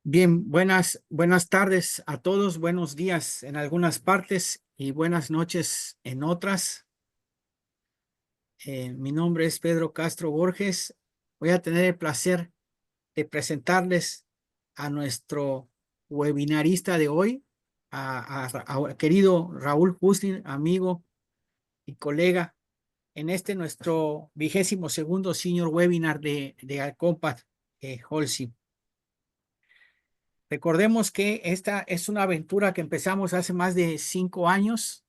Bien, buenas tardes a todos, buenos días en algunas partes y buenas noches en otras. Mi nombre es Pedro Castro Borges. Voy a tener el placer de presentarles a nuestro webinarista de hoy, a querido Raúl Hustin, amigo y colega, en este nuestro 22º Senior Webinar de Alcompat Holcim. Recordemos que esta es una aventura que empezamos hace más de 5 años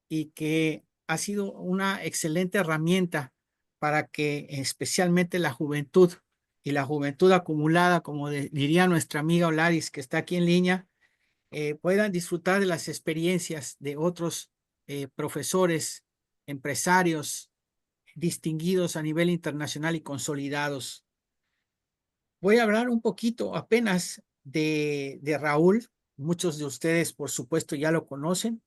y que ha sido una excelente herramienta para que especialmente la juventud y la juventud acumulada, como diría nuestra amiga Olaris, que está aquí en línea, puedan disfrutar de las experiencias de otros profesores, empresarios distinguidos a nivel internacional y consolidados. Voy a hablar un poquito apenas de Raúl. Muchos de ustedes, por supuesto, ya lo conocen.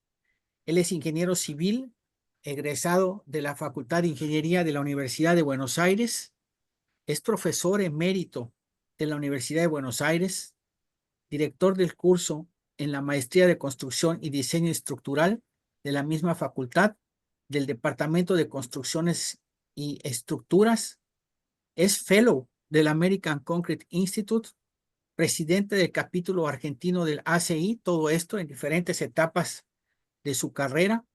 Él es ingeniero civil, egresado de la Facultad de Ingeniería de la Universidad de Buenos Aires. Es profesor emérito de la Universidad de Buenos Aires, director del curso en la Maestría de Construcción y Diseño Estructural de la misma facultad, del Departamento de Construcciones y Estructuras. Es fellow del American Concrete Institute, presidente del capítulo argentino del ACI, todo esto en diferentes etapas de su carrera.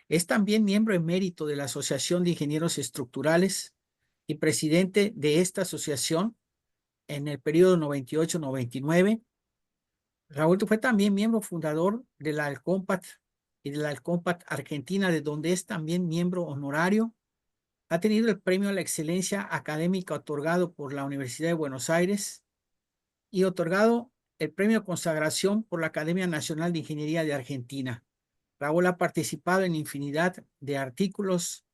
Es también miembro emérito de la Asociación de Ingenieros Estructurales y presidente de esta asociación en el periodo 98-99. Raúl fue también miembro fundador de la Alcompat y de la Alcompat Argentina, de donde es también miembro honorario. Ha tenido el premio a la excelencia académica otorgado por la Universidad de Buenos Aires y otorgado el premio Consagración por la Academia Nacional de Ingeniería de Argentina. Raúl ha participado en infinidad de artículos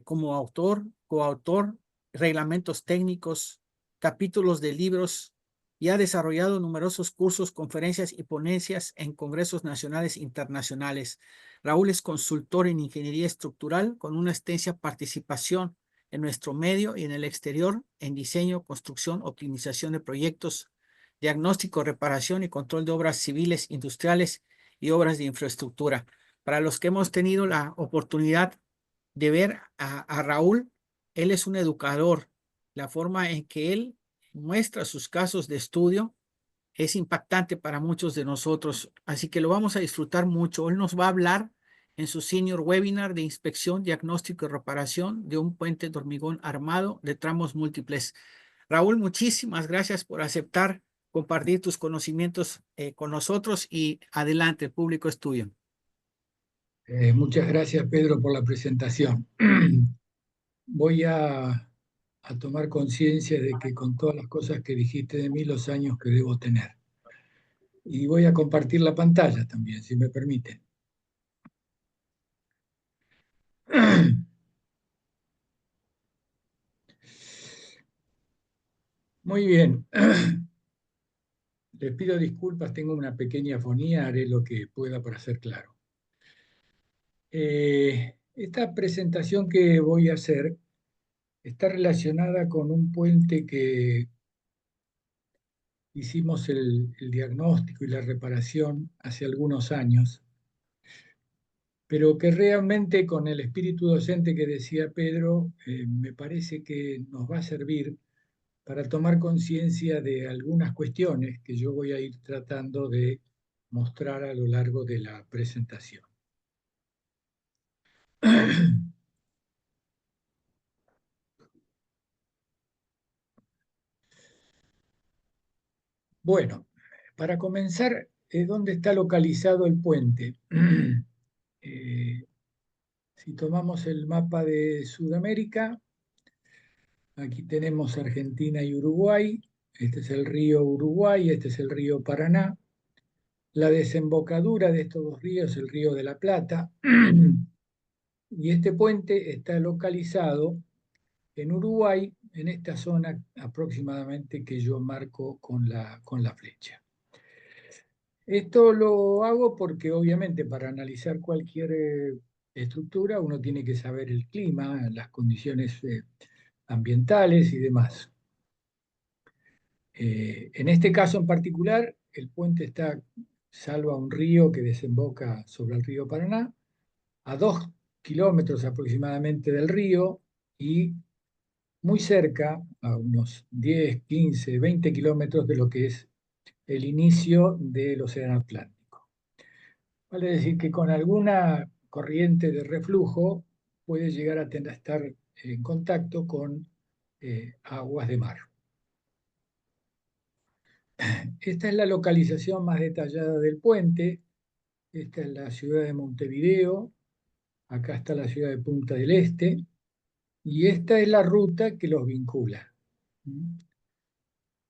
como autor, coautor, reglamentos técnicos, capítulos de libros y ha desarrollado numerosos cursos, conferencias y ponencias en congresos nacionales e internacionales. Raúl es consultor en ingeniería estructural con una extensa participación en nuestro medio y en el exterior en diseño, construcción, optimización de proyectos, diagnóstico, reparación y control de obras civiles, industriales y obras de infraestructura. Para los que hemos tenido la oportunidad de ver a Raúl, él es un educador. La forma en que él muestra sus casos de estudio es impactante para muchos de nosotros, así que lo vamos a disfrutar mucho. Él nos va a hablar en su senior webinar de inspección, diagnóstico y reparación de un puente de hormigón armado de tramos múltiples. Raúl, muchísimas gracias por aceptar compartir tus conocimientos con nosotros y adelante, el público es tuyo. Muchas gracias, Pedro, por la presentación. Voy a tomar conciencia de que con todas las cosas que dijiste de mí, los años que debo tener. Y voy a compartir la pantalla también, si me permiten. Muy bien. Les pido disculpas, tengo una pequeña afonía, haré lo que pueda para ser claro. Esta presentación que voy a hacer está relacionada con un puente que hicimos el diagnóstico y la reparación hace algunos años, pero que realmente con el espíritu docente que decía Pedro, me parece que nos va a servir para tomar conciencia de algunas cuestiones que yo voy a ir tratando de mostrar a lo largo de la presentación. Bueno, para comenzar, ¿dónde está localizado el puente? Eh, si tomamos el mapa de Sudamérica, aquí tenemos Argentina y Uruguay. Este es el río Uruguay, este es el río Paraná. La desembocadura de estos dos ríos es el río de la Plata. Y este puente está localizado en Uruguay, en esta zona aproximadamente que yo marco con la flecha. Esto lo hago porque obviamente para analizar cualquier estructura uno tiene que saber el clima, las condiciones ambientales y demás. En este caso en particular, el puente está salvo a un río que desemboca sobre el río Paraná, a 2 kilómetros aproximadamente del río y muy cerca, a unos 10, 15, 20 kilómetros de lo que es el inicio del Océano Atlántico. Vale decir que con alguna corriente de reflujo puede llegar a estar en contacto con aguas de mar. Esta es la localización más detallada del puente. Esta es la ciudad de Montevideo. Acá está la ciudad de Punta del Este. Y esta es la ruta que los vincula.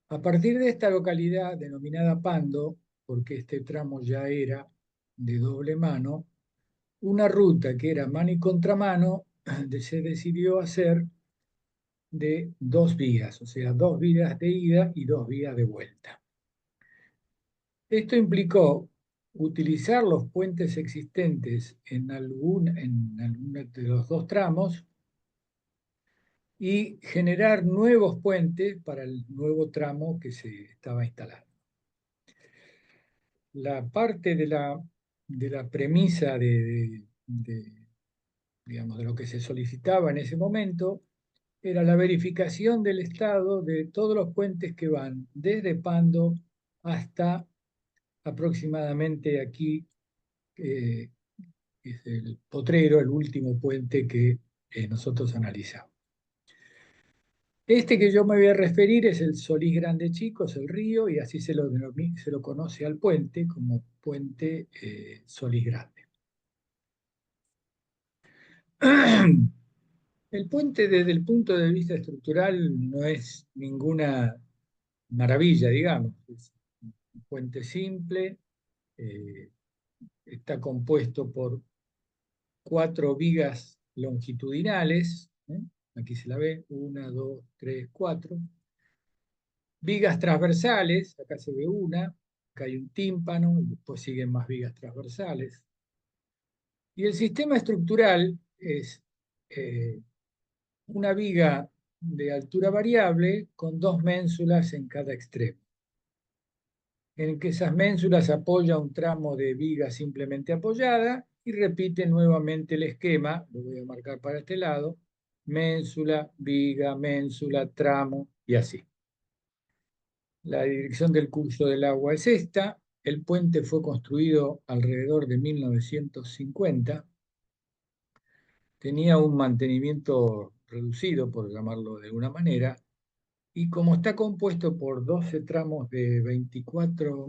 A partir de esta localidad denominada Pando, porque este tramo ya era de doble mano, una ruta que era mano y contramano se decidió hacer de 2 vías, o sea, 2 vías de ida y 2 vías de vuelta. Esto implicó utilizar los puentes existentes en alguno de los dos tramos y generar nuevos puentes para el nuevo tramo que se estaba instalando. La parte de la premisa digamos, de lo que se solicitaba en ese momento era la verificación del estado de todos los puentes que van desde Pando hasta aproximadamente aquí, es el Potrero, el último puente que nosotros analizamos. Este que yo me voy a referir es el Solís Grande Chico, es el río, y así se lo conoce al puente como puente Solís Grande. El puente desde el punto de vista estructural no es ninguna maravilla, digamos. Es un puente simple, eh, está compuesto por 4 vigas longitudinales, ¿eh? Aquí se la ve, 1, 2, 3, 4. Vigas transversales, acá se ve una, acá hay un tímpano, y después siguen más vigas transversales. Y el sistema estructural es una viga de altura variable con 2 ménsulas en cada extremo, en que esas ménsulas apoya un tramo de viga simplemente apoyada y repite nuevamente el esquema, lo voy a marcar para este lado, ménsula, viga, ménsula, tramo y así. La dirección del curso del agua es esta. El puente fue construido alrededor de 1950. Tenía un mantenimiento reducido, por llamarlo de alguna manera, y como está compuesto por 12 tramos de 24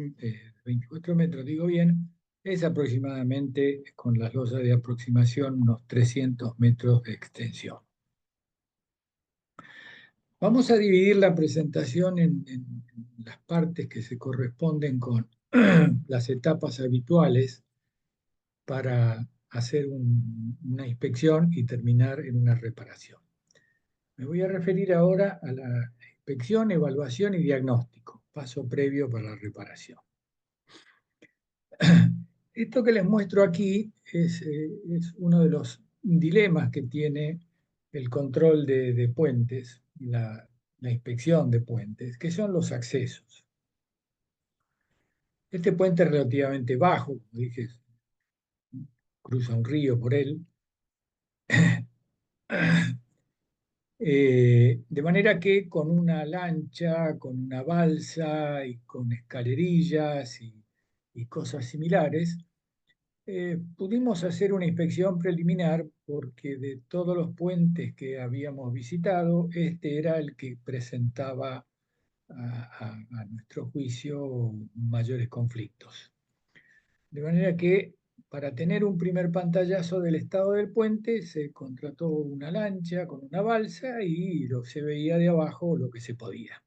metros, digo bien, es aproximadamente, con las losas de aproximación, unos 300 metros de extensión. Vamos a dividir la presentación en las partes que se corresponden con las etapas habituales para hacer una inspección y terminar en una reparación. Me voy a referir ahora a la inspección, evaluación y diagnóstico, paso previo para la reparación. Esto que les muestro aquí es uno de los dilemas que tiene el control de puentes, la inspección de puentes, que son los accesos. Este puente es relativamente bajo, como dije, cruza un río por él. De manera que con una lancha, con una balsa y con escalerillas y cosas similares, pudimos hacer una inspección preliminar porque de todos los puentes que habíamos visitado, este era el que presentaba a nuestro juicio mayores conflictos. De manera que para tener un primer pantallazo del estado del puente se contrató una lancha con una balsa y se veía de abajo lo que se podía.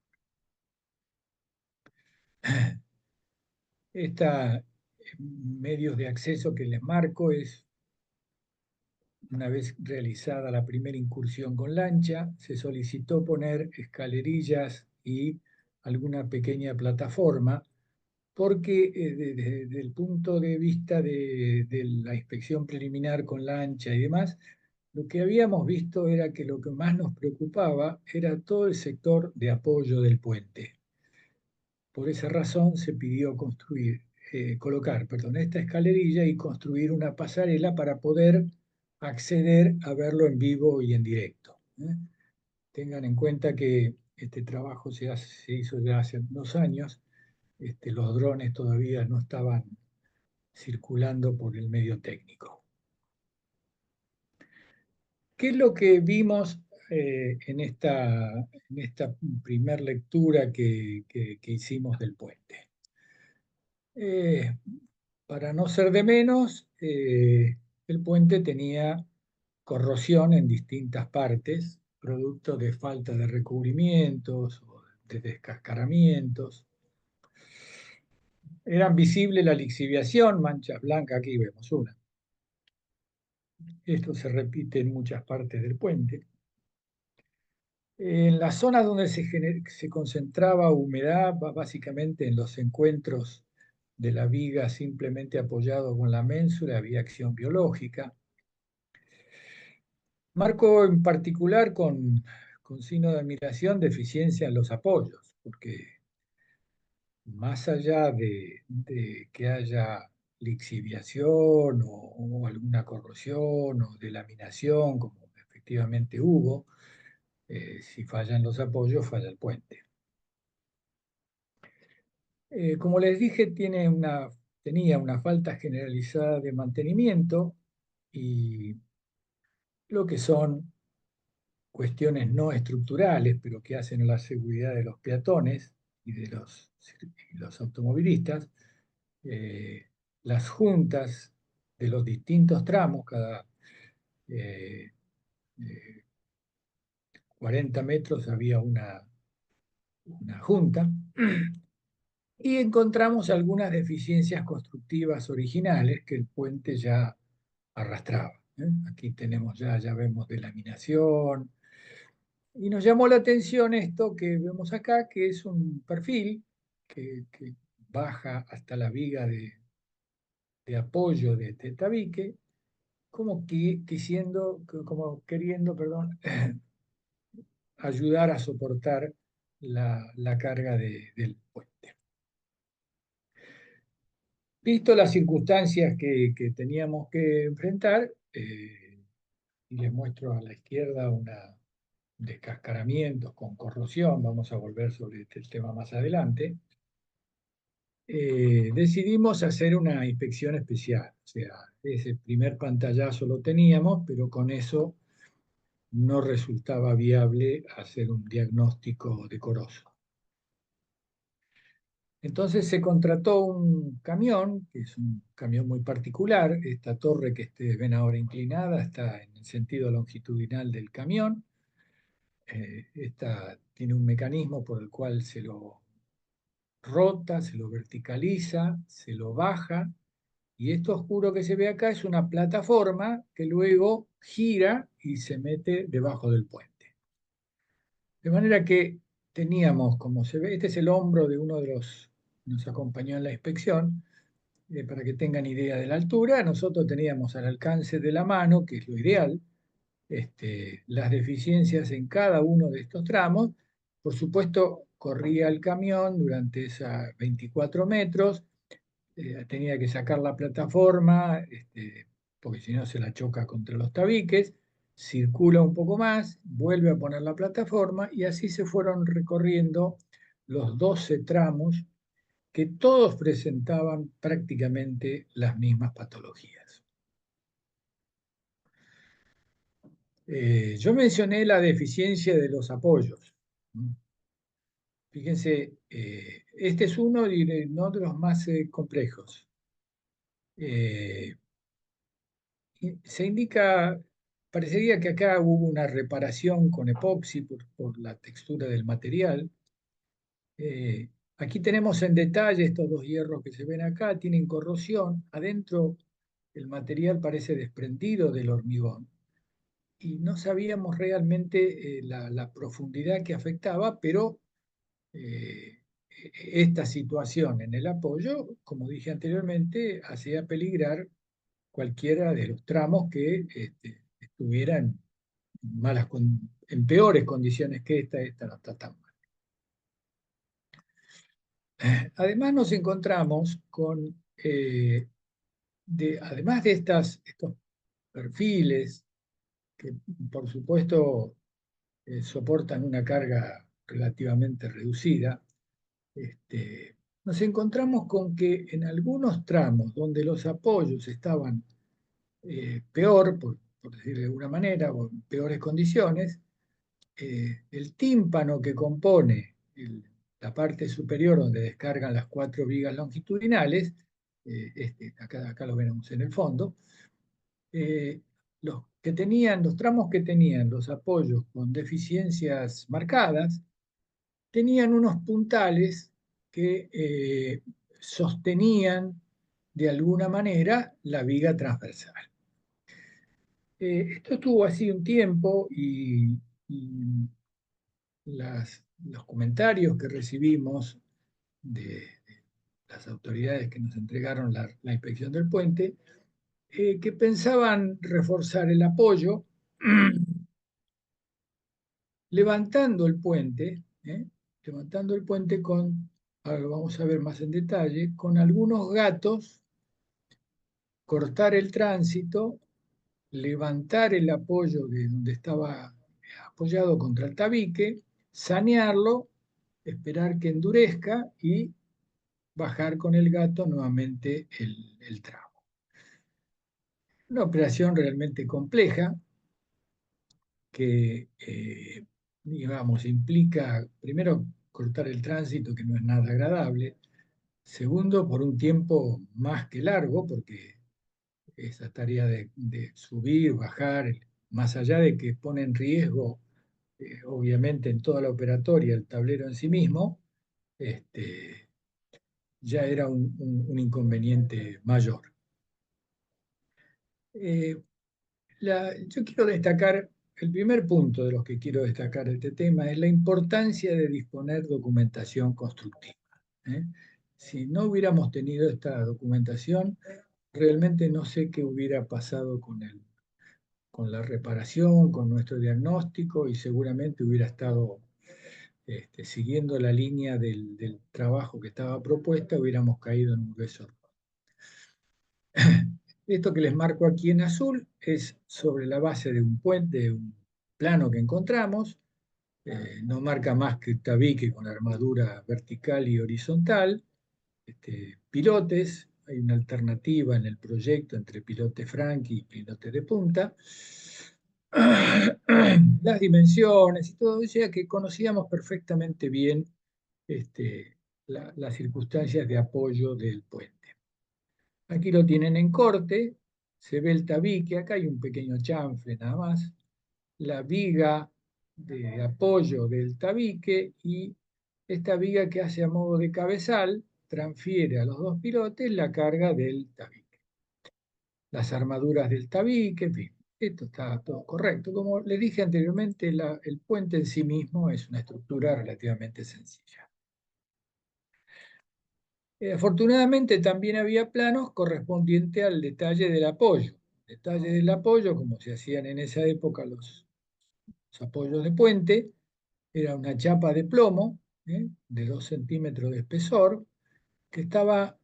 Esta medios de acceso que les marco es, una vez realizada la primera incursión con lancha, se solicitó poner escalerillas y alguna pequeña plataforma porque desde el punto de vista de la inspección preliminar con lancha y demás, lo que habíamos visto era que lo que más nos preocupaba era todo el sector de apoyo del puente. Por esa razón se pidió colocar, perdón, esta escalerilla y construir una pasarela para poder acceder a verlo en vivo y en directo. Tengan en cuenta que este trabajo se hizo ya hace 2 años. Los drones todavía no estaban circulando por el medio técnico. ¿Qué es lo que vimos en esta primer lectura que hicimos del puente? Eh, para no ser de menos, el puente tenía corrosión en distintas partes, producto de falta de recubrimientos o de descascaramientos. Eran visibles la lixiviación, manchas blancas, aquí vemos una. Esto se repite en muchas partes del puente. En la zona donde se concentraba humedad, básicamente en los encuentros de la viga simplemente apoyado con la ménsula, había acción biológica. Marco en particular con signo de admiración deficiencia en los apoyos, porque más allá de que haya lixiviación o alguna corrosión o delaminación, como efectivamente hubo, si fallan los apoyos, falla el puente. Como les dije, tenía una falta generalizada de mantenimiento y lo que son cuestiones no estructurales, pero que hacen a la seguridad de los peatones y de los automovilistas, eh, las juntas de los distintos tramos, cada eh, eh, 40 metros había una junta, y encontramos algunas deficiencias constructivas originales que el puente ya arrastraba. Aquí ya vemos delaminación, y nos llamó la atención esto que vemos acá, que es un perfil que baja hasta la viga de apoyo de este tabique, como queriendo, perdón, ayudar a soportar la carga del puente. Visto las circunstancias que teníamos que enfrentar, y les muestro a la izquierda una descascaramientos con corrosión, vamos a volver sobre este tema más adelante, decidimos hacer una inspección especial. O sea, ese primer pantallazo lo teníamos, pero con eso no resultaba viable hacer un diagnóstico decoroso. Entonces se contrató un camión, que es un camión muy particular. Esta torre que ustedes ven ahora inclinada está en el sentido longitudinal del camión. Esta tiene un mecanismo por el cual se lo rota, se lo verticaliza, se lo baja, y esto oscuro que se ve acá es una plataforma que luego gira y se mete debajo del puente. De manera que teníamos, como se ve, este es el hombro de uno de los que nos acompañó en la inspección, para que tengan idea de la altura. Nosotros teníamos al alcance de la mano, que es lo ideal, las deficiencias en cada uno de estos tramos. Por supuesto, corría el camión durante esos 24 metros, tenía que sacar la plataforma, porque si no se la choca contra los tabiques, circula un poco más, vuelve a poner la plataforma, y así se fueron recorriendo los 12 tramos que todos presentaban prácticamente las mismas patologías. Yo mencioné la deficiencia de los apoyos. Fíjense, este es uno no de los más complejos. Se indica, parecería que acá hubo una reparación con epoxi por la textura del material. Aquí tenemos en detalle estos dos hierros que se ven acá, tienen corrosión. Adentro el material parece desprendido del hormigón, y no sabíamos realmente la profundidad que afectaba, pero esta situación en el apoyo, como dije anteriormente, hacía peligrar cualquiera de los tramos que estuvieran en peores condiciones que esta no está tan mal. Además nos encontramos con, además de estos perfiles que por supuesto soportan una carga relativamente reducida, nos encontramos con que en algunos tramos donde los apoyos estaban peor, por decirlo de alguna manera, o en peores condiciones, el tímpano que compone la parte superior donde descargan las cuatro vigas longitudinales, acá lo vemos en el fondo, eh, los tramos que tenían los apoyos con deficiencias marcadas, tenían unos puntales que sostenían de alguna manera la viga transversal. Esto estuvo así un tiempo y los comentarios que recibimos de las autoridades que nos entregaron la inspección del puente, que pensaban reforzar el apoyo levantando el puente, levantando el puente con, ahora lo vamos a ver más en detalle, con algunos gatos, cortar el tránsito, levantar el apoyo de donde estaba apoyado contra el tabique, sanearlo, esperar que endurezca y bajar con el gato nuevamente el tramo. Una operación realmente compleja que, digamos, implica, primero, cortar el tránsito, que no es nada agradable. Segundo, por un tiempo más que largo, porque esa tarea de subir, bajar, más allá de que pone en riesgo, obviamente, en toda la operatoria el tablero en sí mismo, ya era un inconveniente mayor. Eh, yo quiero destacar, el primer punto de los que quiero destacar de este tema es la importancia de disponer documentación constructiva. ¿eh? Si no hubiéramos tenido esta documentación, realmente no sé qué hubiera pasado con la reparación, con nuestro diagnóstico y seguramente hubiera estado siguiendo la línea del trabajo que estaba propuesta, hubiéramos caído en un grueso error. Esto que les marco aquí en azul es sobre la base de un puente, de un plano que encontramos. No marca más que tabique con armadura vertical y horizontal. Pilotes, hay una alternativa en el proyecto entre pilote Franchi y pilote de punta. Las dimensiones y todo, o sea que conocíamos perfectamente bien las circunstancias de apoyo del puente. Aquí lo tienen en corte, se ve el tabique, acá hay un pequeño chanfle nada más, la viga de apoyo del tabique y esta viga que hace a modo de cabezal transfiere a los dos pilotes la carga del tabique. Las armaduras del tabique, en fin, esto está todo correcto. Como les dije anteriormente, el puente en sí mismo es una estructura relativamente sencilla. Afortunadamente también había planos correspondientes al detalle del apoyo. Detalle del apoyo, como se hacían en esa época los apoyos de puente, era una chapa de plomo de 2 centímetros de espesor que estaba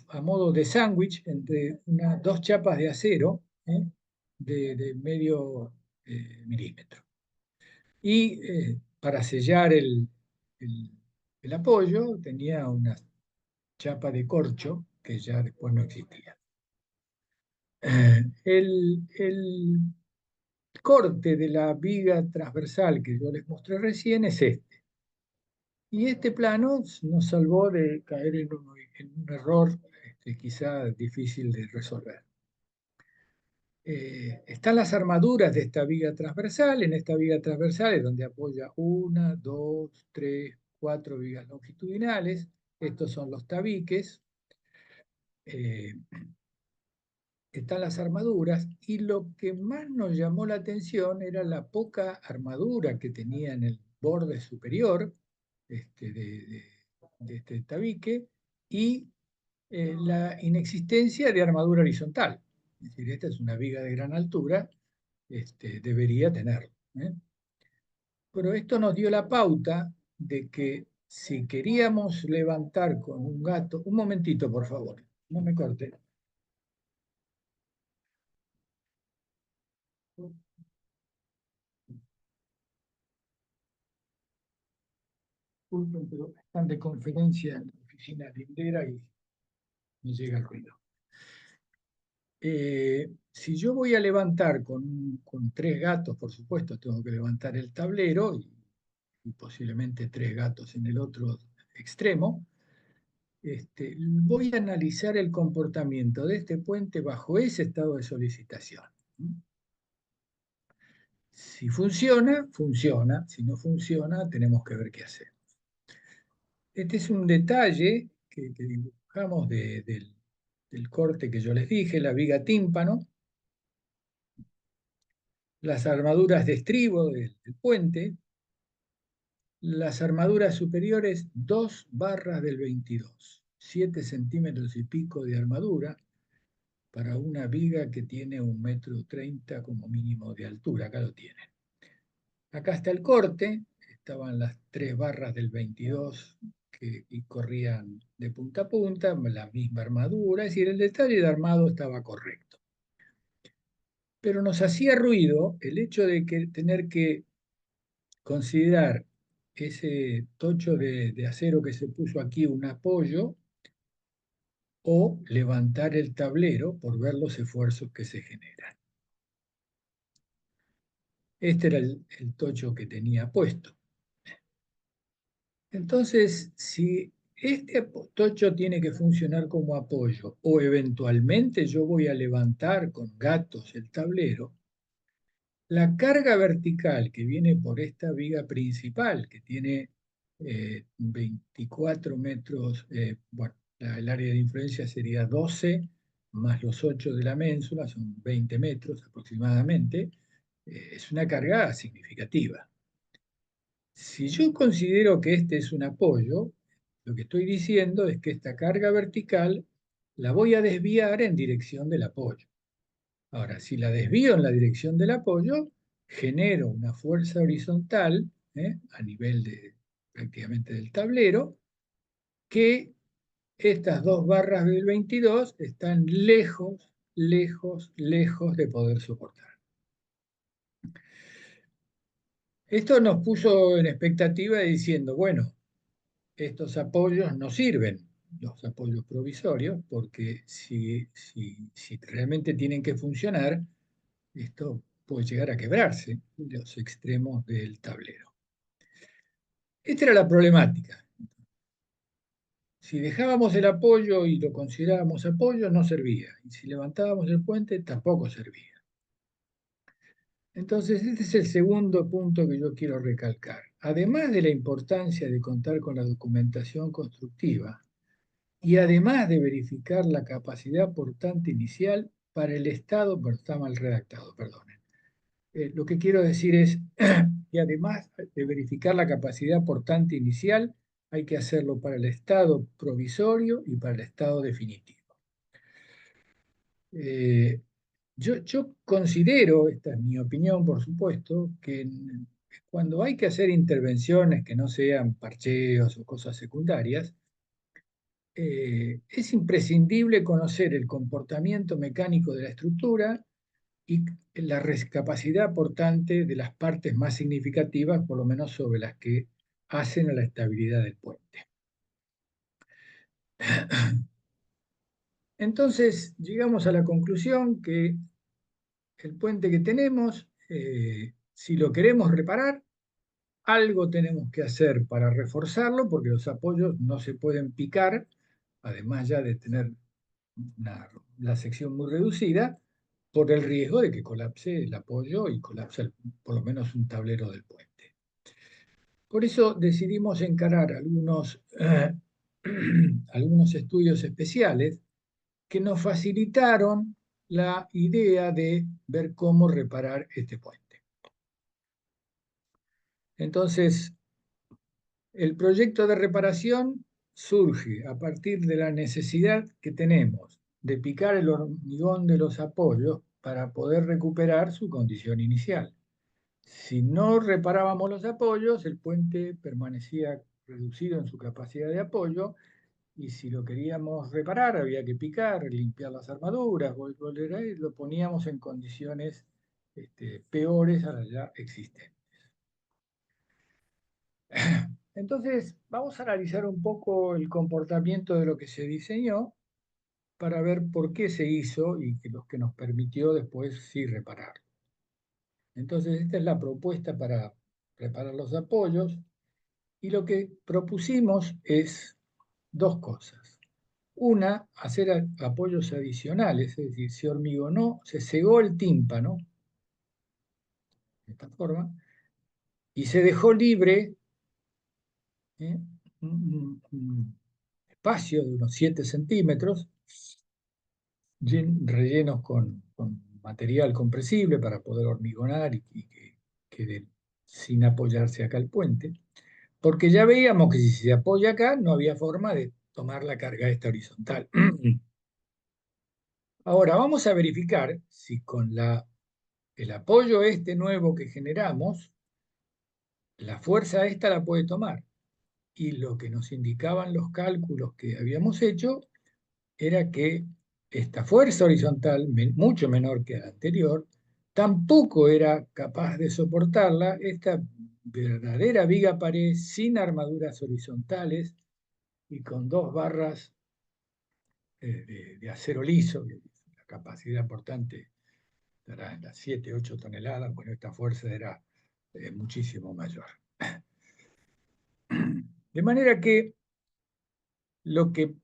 a modo de sándwich entre dos chapas de acero de medio milímetro. Y para sellar el apoyo tenía una chapa de corcho que ya después no existía. El corte de la viga transversal que yo les mostré recién es este. Y este plano nos salvó de caer en un error quizá difícil de resolver. Están las armaduras de esta viga transversal. En esta viga transversal es donde apoya 1, 2, 3, 4 vigas longitudinales. Estos son los tabiques. Están las armaduras y lo que más nos llamó la atención era la poca armadura que tenía en el borde superior de este tabique y la inexistencia de armadura horizontal. Es decir, esta es una viga de gran altura, debería tenerlo. Pero esto nos dio la pauta de que si queríamos levantar con un gato, un momentito, por favor, no me corte. Disculpen, pero están de conferencia en la oficina lindera y me llega el ruido. Si yo voy a levantar con tres gatos, por supuesto, tengo que levantar el tablero y posiblemente tres gatos en el otro extremo. Voy a analizar el comportamiento de este puente bajo ese estado de solicitación. Si funciona, funciona. Si no funciona, tenemos que ver qué hacer. Este es un detalle que dibujamos del corte que yo les dije, la viga tímpano, las armaduras de estribo del puente, las armaduras superiores, 2 barras del 22, 7 centímetros y pico de armadura para una viga que tiene 1,30 m como mínimo de altura. Acá lo tienen. Acá está el corte, estaban las 3 barras del 22 y corrían de punta a punta, la misma armadura, es decir, el detalle de armado estaba correcto. Pero nos hacía ruido el hecho de tener que considerar ese tocho de acero que se puso aquí un apoyo o levantar el tablero por ver los esfuerzos que se generan. Este era el tocho que tenía puesto. Entonces, si este tocho tiene que funcionar como apoyo o eventualmente yo voy a levantar con gatos el tablero, la carga vertical que viene por esta viga principal, que tiene 24 metros, bueno, el área de influencia sería 12 más los 8 de la ménsula, son 20 metros aproximadamente, es una carga significativa. Si yo considero que este es un apoyo, lo que estoy diciendo es que esta carga vertical la voy a desviar en dirección del apoyo. Ahora, si la desvío en la dirección del apoyo, genero una fuerza horizontal a nivel prácticamente del tablero, que estas 2 barras del 22 están lejos, lejos, lejos de poder soportar. Esto nos puso en expectativa diciendo, bueno, estos apoyos no sirven, los apoyos provisorios, porque si realmente tienen que funcionar, esto puede llegar a quebrarse los extremos del tablero. Esta era la problemática. Si dejábamos el apoyo y lo considerábamos apoyo, no servía. Y si levantábamos el puente, tampoco servía. Entonces, este es el segundo punto que yo quiero recalcar. Además de la importancia de contar con la documentación constructiva, y además de verificar la capacidad portante inicial para el estado, pero está mal redactado, perdonen. Lo que quiero decir es, y además de verificar la capacidad portante inicial, hay que hacerlo para el estado provisorio y para el estado definitivo. Yo considero, esta es mi opinión por supuesto, que cuando hay que hacer intervenciones que no sean parcheos o cosas secundarias, es imprescindible conocer el comportamiento mecánico de la estructura y la capacidad portante de las partes más significativas, por lo menos sobre las que hacen a la estabilidad del puente. Entonces, llegamos a la conclusión que el puente que tenemos, si lo queremos reparar, algo tenemos que hacer para reforzarlo, porque los apoyos no se pueden picar, además ya de tener la sección muy reducida, por el riesgo de que colapse el apoyo y colapse por lo menos un tablero del puente. Por eso decidimos encarar algunos estudios especiales que nos facilitaron la idea de ver cómo reparar este puente. Entonces, el proyecto de reparación surge a partir de la necesidad que tenemos de picar el hormigón de los apoyos para poder recuperar su condición inicial. Si no reparábamos los apoyos, el puente permanecía reducido en su capacidad de apoyo, y si lo queríamos reparar había que picar, limpiar las armaduras, volver ahí, lo poníamos en condiciones peores a las ya existentes. Entonces, vamos a analizar un poco el comportamiento de lo que se diseñó para ver por qué se hizo y lo que nos permitió después sí reparar. Entonces, esta es la propuesta para reparar los apoyos, y lo que propusimos es dos cosas. Una, hacer apoyos adicionales, es decir, se hormigonó, se cegó el tímpano, de esta forma, y se dejó libre ¿eh? un espacio de unos 7 centímetros, rellenos con material compresible para poder hormigonar y que quede sin apoyarse acá el puente, porque ya veíamos que si se apoya acá no había forma de tomar la carga esta horizontal. Ahora vamos a verificar si con el apoyo este nuevo que generamos, la fuerza esta la puede tomar. Y lo que nos indicaban los cálculos que habíamos hecho era que esta fuerza horizontal, mucho menor que la anterior, tampoco era capaz de soportarla esta verdadera viga pared sin armaduras horizontales y con dos barras de acero liso, que la capacidad portante estará en las 7, 8 toneladas. Bueno, esta fuerza era muchísimo mayor. De manera que lo que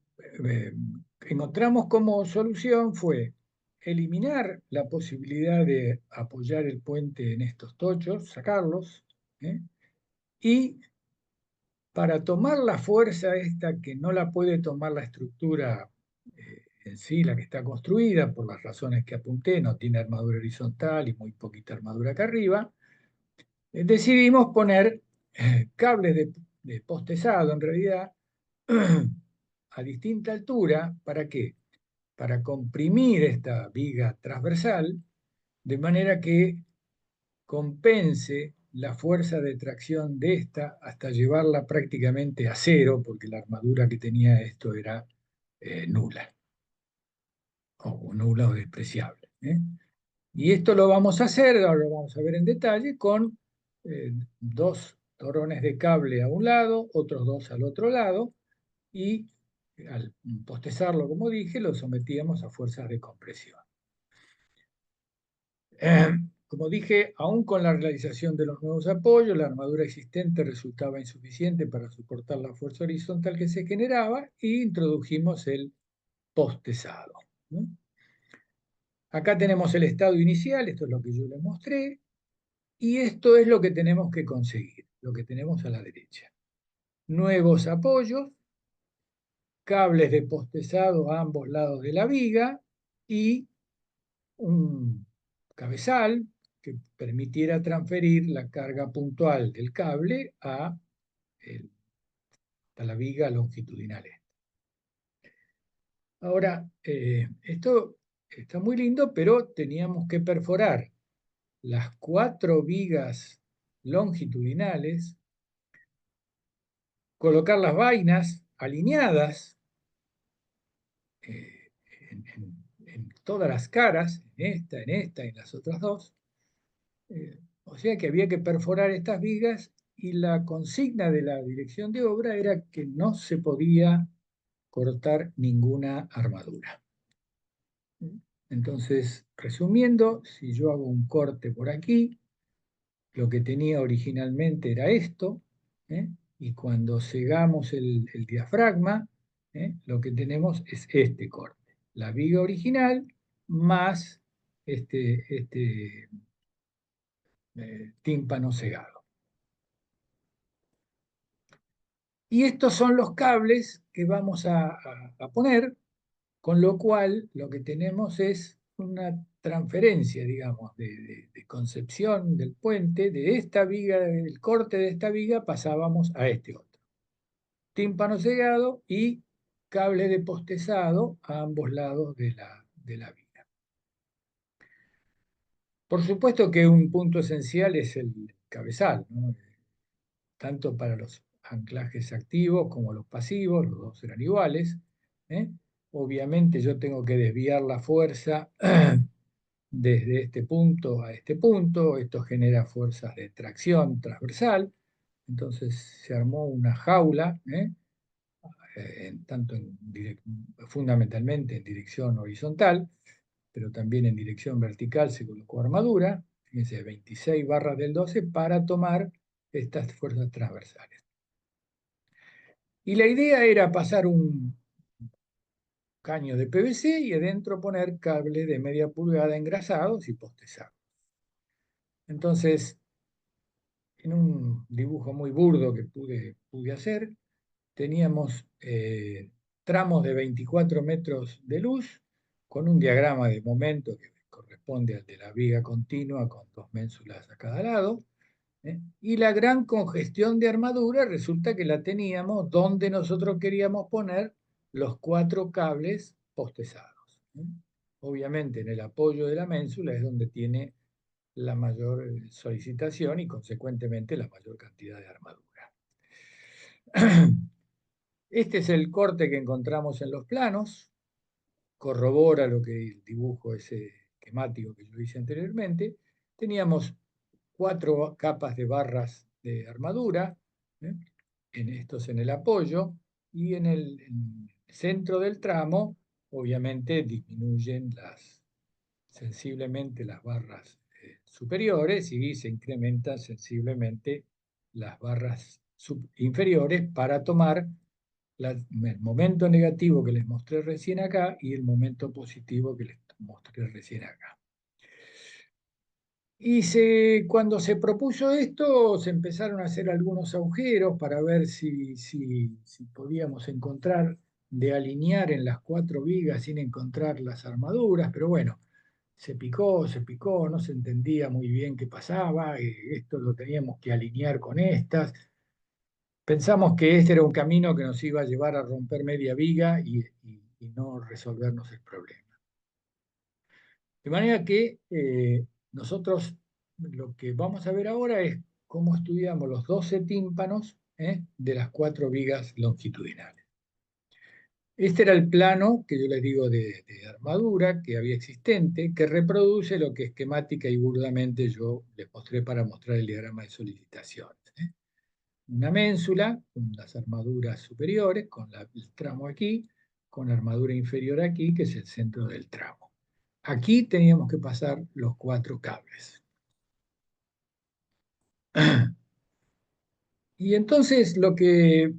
eh, encontramos como solución fue eliminar la posibilidad de apoyar el puente en estos tochos, sacarlos, ¿eh? Y para tomar la fuerza esta que no la puede tomar la estructura en sí, la que está construida, por las razones que apunté, no tiene armadura horizontal y muy poquita armadura acá arriba, decidimos poner cables de postezado, en realidad, a distinta altura. ¿Para qué? Para comprimir esta viga transversal, de manera que compense la fuerza de tracción de esta hasta llevarla prácticamente a cero, porque la armadura que tenía esto era nula, o nula o despreciable. Y esto lo vamos a hacer, ahora lo vamos a ver en detalle, con dos torones de cable a un lado, otros dos al otro lado, y al postezarlo, como dije, lo sometíamos a fuerzas de compresión. Como dije, aún con la realización de los nuevos apoyos, la armadura existente resultaba insuficiente para soportar la fuerza horizontal que se generaba, y introdujimos el postezado, ¿no? Acá tenemos el estado inicial, esto es lo que yo les mostré, y esto es lo que tenemos que conseguir, lo que tenemos a la derecha. Nuevos apoyos, cables de postezado a ambos lados de la viga y un cabezal que permitiera transferir la carga puntual del cable a la viga longitudinal. Ahora, esto está muy lindo, pero teníamos que perforar las 4 vigas longitudinales, colocar las vainas alineadas eh, en todas las caras, en esta y en las otras dos. O sea que había que perforar estas vigas, y la consigna de la dirección de obra era que no se podía cortar ninguna armadura. Entonces, resumiendo, si yo hago un corte por aquí, lo que tenía originalmente era esto, ¿eh? Y cuando cegamos el diafragma, lo que tenemos es este corte. La viga original más este tímpano cegado. Y estos son los cables que vamos a poner, con lo cual lo que tenemos es una transferencia, digamos, de concepción del puente. De esta viga, del corte de esta viga, pasábamos a este otro. Tímpano cegado y cable de postezado a ambos lados de la viga. Por supuesto que un punto esencial es el cabezal, ¿no? Tanto para los anclajes activos como los pasivos, los dos eran iguales. ¿eh? Obviamente yo tengo que desviar la fuerza desde este punto a este punto, esto genera fuerzas de tracción transversal, entonces se armó una jaula, fundamentalmente en dirección horizontal, pero también en dirección vertical se colocó armadura, fíjense, 26 barras del 12 para tomar estas fuerzas transversales. Y la idea era pasar un caño de PVC y adentro poner cable de media pulgada engrasados y postesados. Entonces, en un dibujo muy burdo que pude hacer, teníamos tramos de 24 metros de luz con un diagrama de momento que corresponde al de la viga continua con dos ménsulas a cada lado. Y la gran congestión de armadura resulta que la teníamos donde nosotros queríamos poner los 4 cables postesados. Obviamente en el apoyo de la ménsula es donde tiene la mayor solicitación y consecuentemente la mayor cantidad de armadura. Este es el corte que encontramos en los planos, corrobora lo que el dibujo ese esquemático que yo hice anteriormente. Teníamos 4 capas de barras de armadura, ¿eh? Estos en el apoyo, y en el centro del tramo, obviamente disminuyen sensiblemente las barras superiores y se incrementan sensiblemente las barras inferiores para tomar el momento negativo que les mostré recién acá y el momento positivo que les mostré recién acá. Y cuando se propuso esto, se empezaron a hacer algunos agujeros para ver si podíamos encontrar, de alinear en las 4 vigas sin encontrar las armaduras, pero bueno, se picó, no se entendía muy bien qué pasaba, esto lo teníamos que alinear con estas. Pensamos que este era un camino que nos iba a llevar a romper media viga y no resolvernos el problema. De manera que nosotros lo que vamos a ver ahora es cómo estudiamos los 12 tímpanos de las 4 vigas longitudinales. Este era el plano que yo les digo de armadura que había existente, que reproduce lo que esquemática y burdamente yo les mostré para mostrar el diagrama de solicitaciones. Una ménsula con las armaduras superiores, con el tramo aquí, con la armadura inferior aquí, que es el centro del tramo. Aquí teníamos que pasar los 4 cables. Y entonces lo que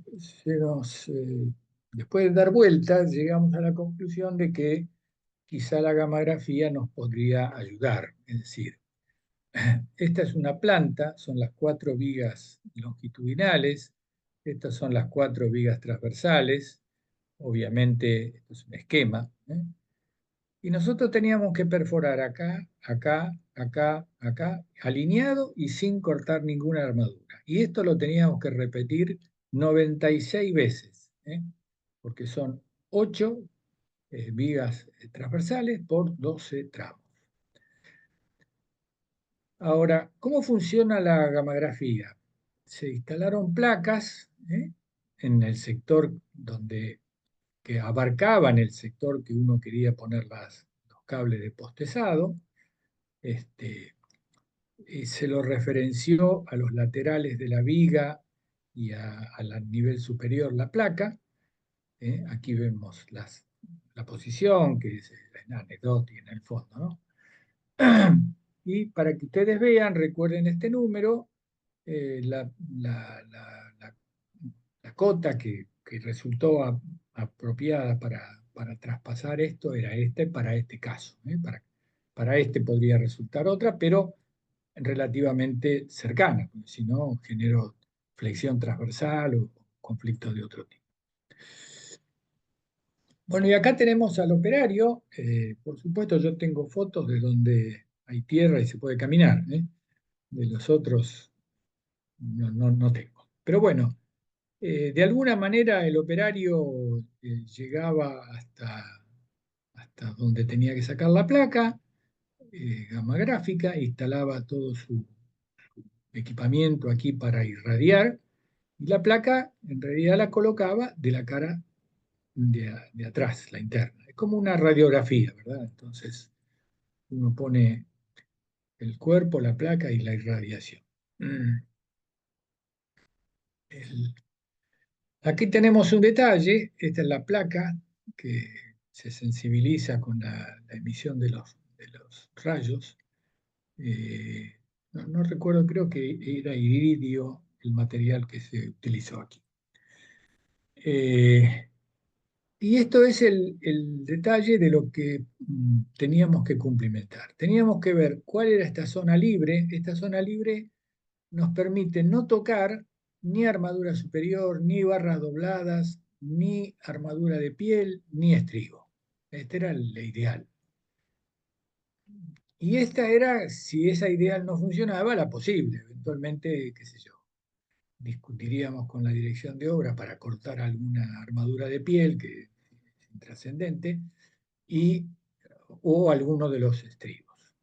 después de dar vueltas, llegamos a la conclusión de que quizá la gammagrafía nos podría ayudar. Es decir, esta es una planta, son las 4 vigas longitudinales, estas son las 4 vigas transversales, obviamente esto es un esquema, y nosotros teníamos que perforar acá, acá, acá, acá, alineado y sin cortar ninguna armadura. Y esto lo teníamos que repetir 96 veces, porque son 8 vigas transversales por 12 tramos. Ahora, ¿cómo funciona la gammagrafía? Se instalaron placas en el sector que abarcaban el sector que uno quería poner los cables de postezado. Y se lo referenció a los laterales de la viga y al nivel superior la placa. Aquí vemos la posición, que es anecdótica en el fondo, ¿no? Y para que ustedes vean, recuerden este número, la cota que resultó apropiada para traspasar esto era para este caso. Para este podría resultar otra, pero relativamente cercana, porque si no genero flexión transversal o conflictos de otro tipo. Bueno, y acá tenemos al operario. Por supuesto, yo tengo fotos de donde hay tierra y se puede caminar. De los otros no tengo. Pero bueno, de alguna manera el operario llegaba hasta donde tenía que sacar la placa, gama gráfica, instalaba todo su equipamiento aquí para irradiar Y la placa en realidad la colocaba de la cara de atrás, la interna. Es como una radiografía, ¿verdad? Entonces uno pone el cuerpo, la placa y la irradiación. El- Aquí tenemos un detalle, esta es la placa que se sensibiliza con la emisión de los rayos. No recuerdo, creo que era iridio el material que se utilizó aquí. Eh, y esto es el detalle de lo que teníamos que cumplimentar. Teníamos que ver cuál era esta zona libre. Esta zona libre nos permite no tocar ni armadura superior, ni barras dobladas, ni armadura de piel, ni estribo. Este era el ideal. Y esta era, si esa ideal no funcionaba, la posible. Eventualmente, qué sé yo, discutiríamos con la dirección de obra para cortar alguna armadura de piel, que es intrascendente, y, o alguno de los estribos.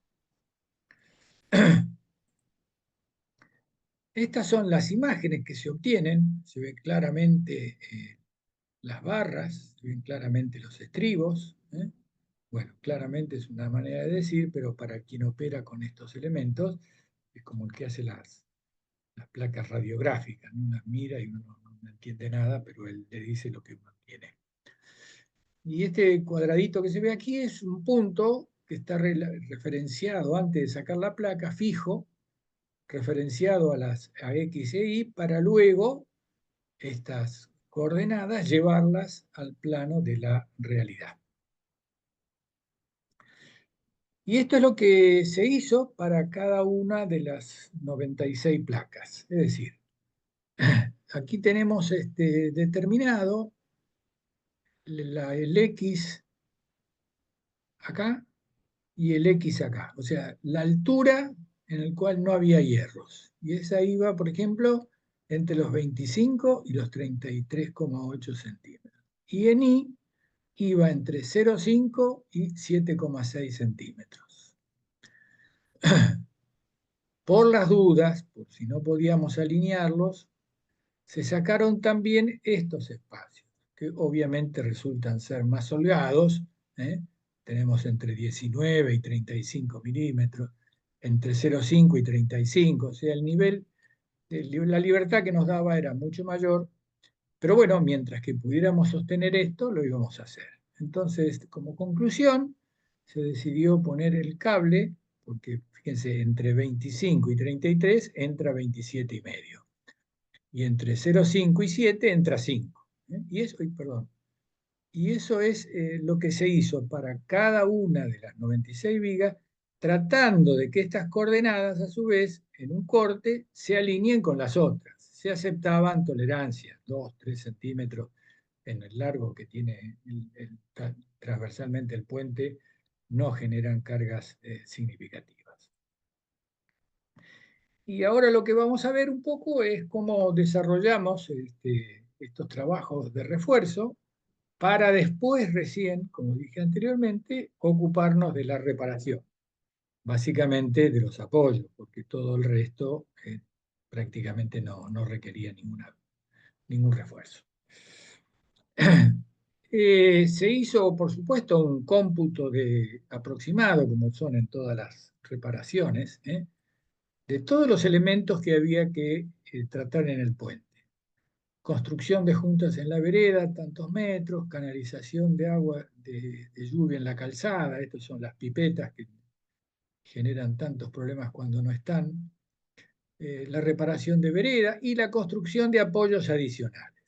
Estas son las imágenes que se obtienen, se ve claramente las barras, se ven claramente los estribos. Bueno, claramente es una manera de decir, pero para quien opera con estos elementos, es como el que hace las placas radiográficas, ¿no? Las mira y uno no entiende nada, pero él le dice lo que uno tiene. Y este cuadradito que se ve aquí es un punto que está referenciado antes de sacar la placa, fijo, referenciado a X e Y, para luego estas coordenadas llevarlas al plano de la realidad. Y esto es lo que se hizo para cada una de las 96 placas. Es decir, aquí tenemos determinado el X acá y el X acá. O sea, la altura en la cual no había hierros. Y esa iba, por ejemplo, entre los 25 y los 33,8 centímetros. Y en Y iba entre 0,5 y 7,6 centímetros. Por las dudas, por si no podíamos alinearlos, se sacaron también estos espacios, que obviamente resultan ser más holgados. ¿eh? Tenemos entre 19 y 35 milímetros, entre 0,5 y 35, o sea, el nivel, la libertad que nos daba era mucho mayor, pero bueno, mientras que pudiéramos sostener esto, lo íbamos a hacer. Entonces, como conclusión, se decidió poner el cable, porque fíjense, entre 25 y 33 entra 27 y medio y entre 0,5 y 7 entra 5. Y eso, perdón, y eso es lo que se hizo para cada una de las 96 vigas, tratando de que estas coordenadas, a su vez, en un corte, se alineen con las otras. Se aceptaban tolerancias, 2, 3 centímetros en el largo que tiene transversalmente el puente, no generan cargas significativas. Y ahora lo que vamos a ver un poco es cómo desarrollamos estos trabajos de refuerzo para después recién, como dije anteriormente, ocuparnos de la reparación, básicamente de los apoyos, porque todo el resto prácticamente no requería ningún refuerzo. Se hizo, por supuesto, un cómputo aproximado, como son en todas las reparaciones, de todos los elementos que había que tratar en el puente. Construcción de juntas en la vereda, tantos metros, canalización de agua de lluvia en la calzada, estas son las pipetas que generan tantos problemas cuando no están, la reparación de vereda y la construcción de apoyos adicionales.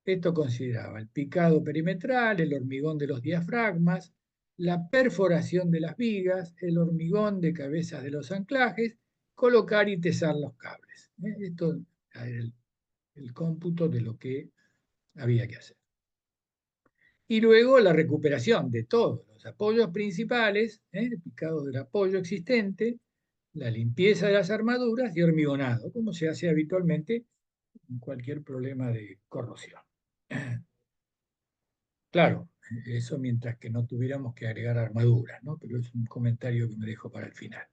Esto consideraba el picado perimetral, el hormigón de los diafragmas, la perforación de las vigas, el hormigón de cabezas de los anclajes, colocar y tesar los cables. Esto era el cómputo de lo que había que hacer. Y luego la recuperación de todos los apoyos principales, el picado del apoyo existente, la limpieza de las armaduras y hormigonado, como se hace habitualmente en cualquier problema de corrosión. Claro, eso mientras que no tuviéramos que agregar armaduras, ¿no? Pero es un comentario que me dejo para el final.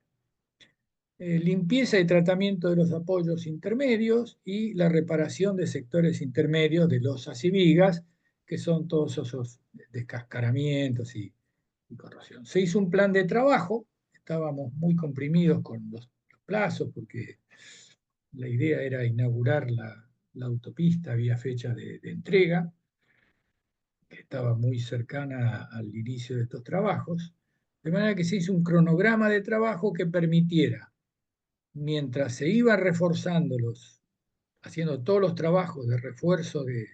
limpieza y tratamiento de los apoyos intermedios y la reparación de sectores intermedios de losas y vigas, que son todos esos descascaramientos y corrosión. Se hizo un plan de trabajo, estábamos muy comprimidos con los plazos porque la idea era inaugurar la autopista, había fecha de entrega, que estaba muy cercana al inicio de estos trabajos, de manera que se hizo un cronograma de trabajo que permitiera, mientras se iba reforzando haciendo todos los trabajos de refuerzo del,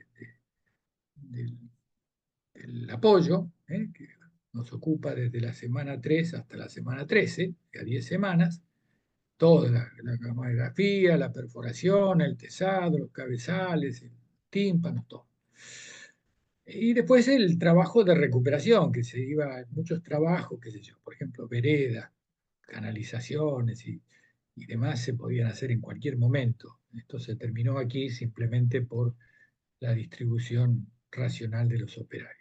del apoyo, que nos ocupa desde la semana 3 hasta la semana 13, a 10 semanas, toda la camografía, la perforación, el tesado, los cabezales, el tímpanos, todo. Y después el trabajo de recuperación, que se iba, muchos trabajos, qué sé yo, por ejemplo, veredas, canalizaciones y demás se podían hacer en cualquier momento. Esto se terminó aquí simplemente por la distribución racional de los operarios.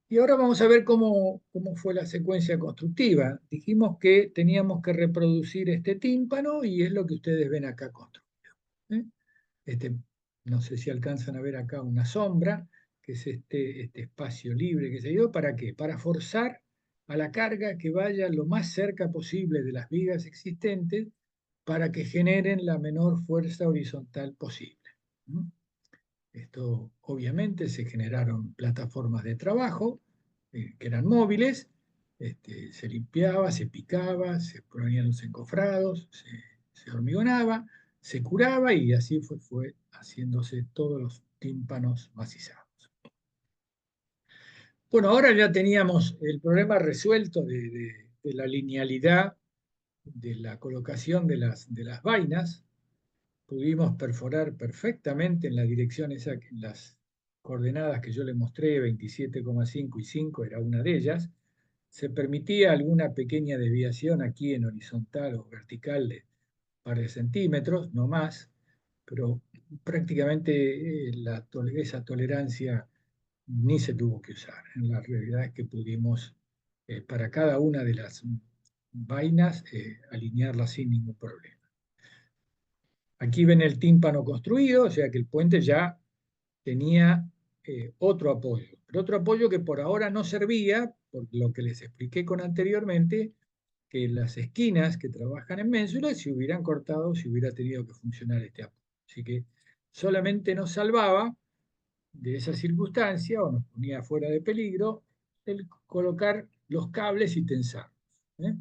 Y ahora vamos a ver cómo fue la secuencia constructiva. Dijimos que teníamos que reproducir este tímpano y es lo que ustedes ven acá construido. ¿Eh? Este, no sé si alcanzan a ver acá una sombra, que es este espacio libre que se dio. ¿Para qué? Para forzar a la carga que vaya lo más cerca posible de las vigas existentes para que generen la menor fuerza horizontal posible. ¿No? Esto, obviamente, se generaron plataformas de trabajo que eran móviles, se limpiaba, se picaba, se ponían los encofrados, se hormigonaba, se curaba y así fue haciéndose todos los tímpanos macizados. Bueno, ahora ya teníamos el problema resuelto de la linealidad de la colocación de las vainas. Pudimos perforar perfectamente en la dirección esa, en las coordenadas que yo le mostré, 27,5 y 5 era una de ellas. Se permitía alguna pequeña desviación aquí en horizontal o vertical de un par de centímetros, no más, pero prácticamente esa tolerancia ni se tuvo que usar. En la realidad es que pudimos, para cada una de las vainas, alinearlas sin ningún problema. Aquí ven el tímpano construido, o sea que el puente ya tenía otro apoyo, pero otro apoyo que por ahora no servía, por lo que les expliqué con anteriormente, que las esquinas que trabajan en ménsula se hubieran cortado si hubiera tenido que funcionar este apoyo. Así que solamente nos salvaba de esa circunstancia o nos ponía fuera de peligro el colocar los cables y tensarlos. ¿Eh?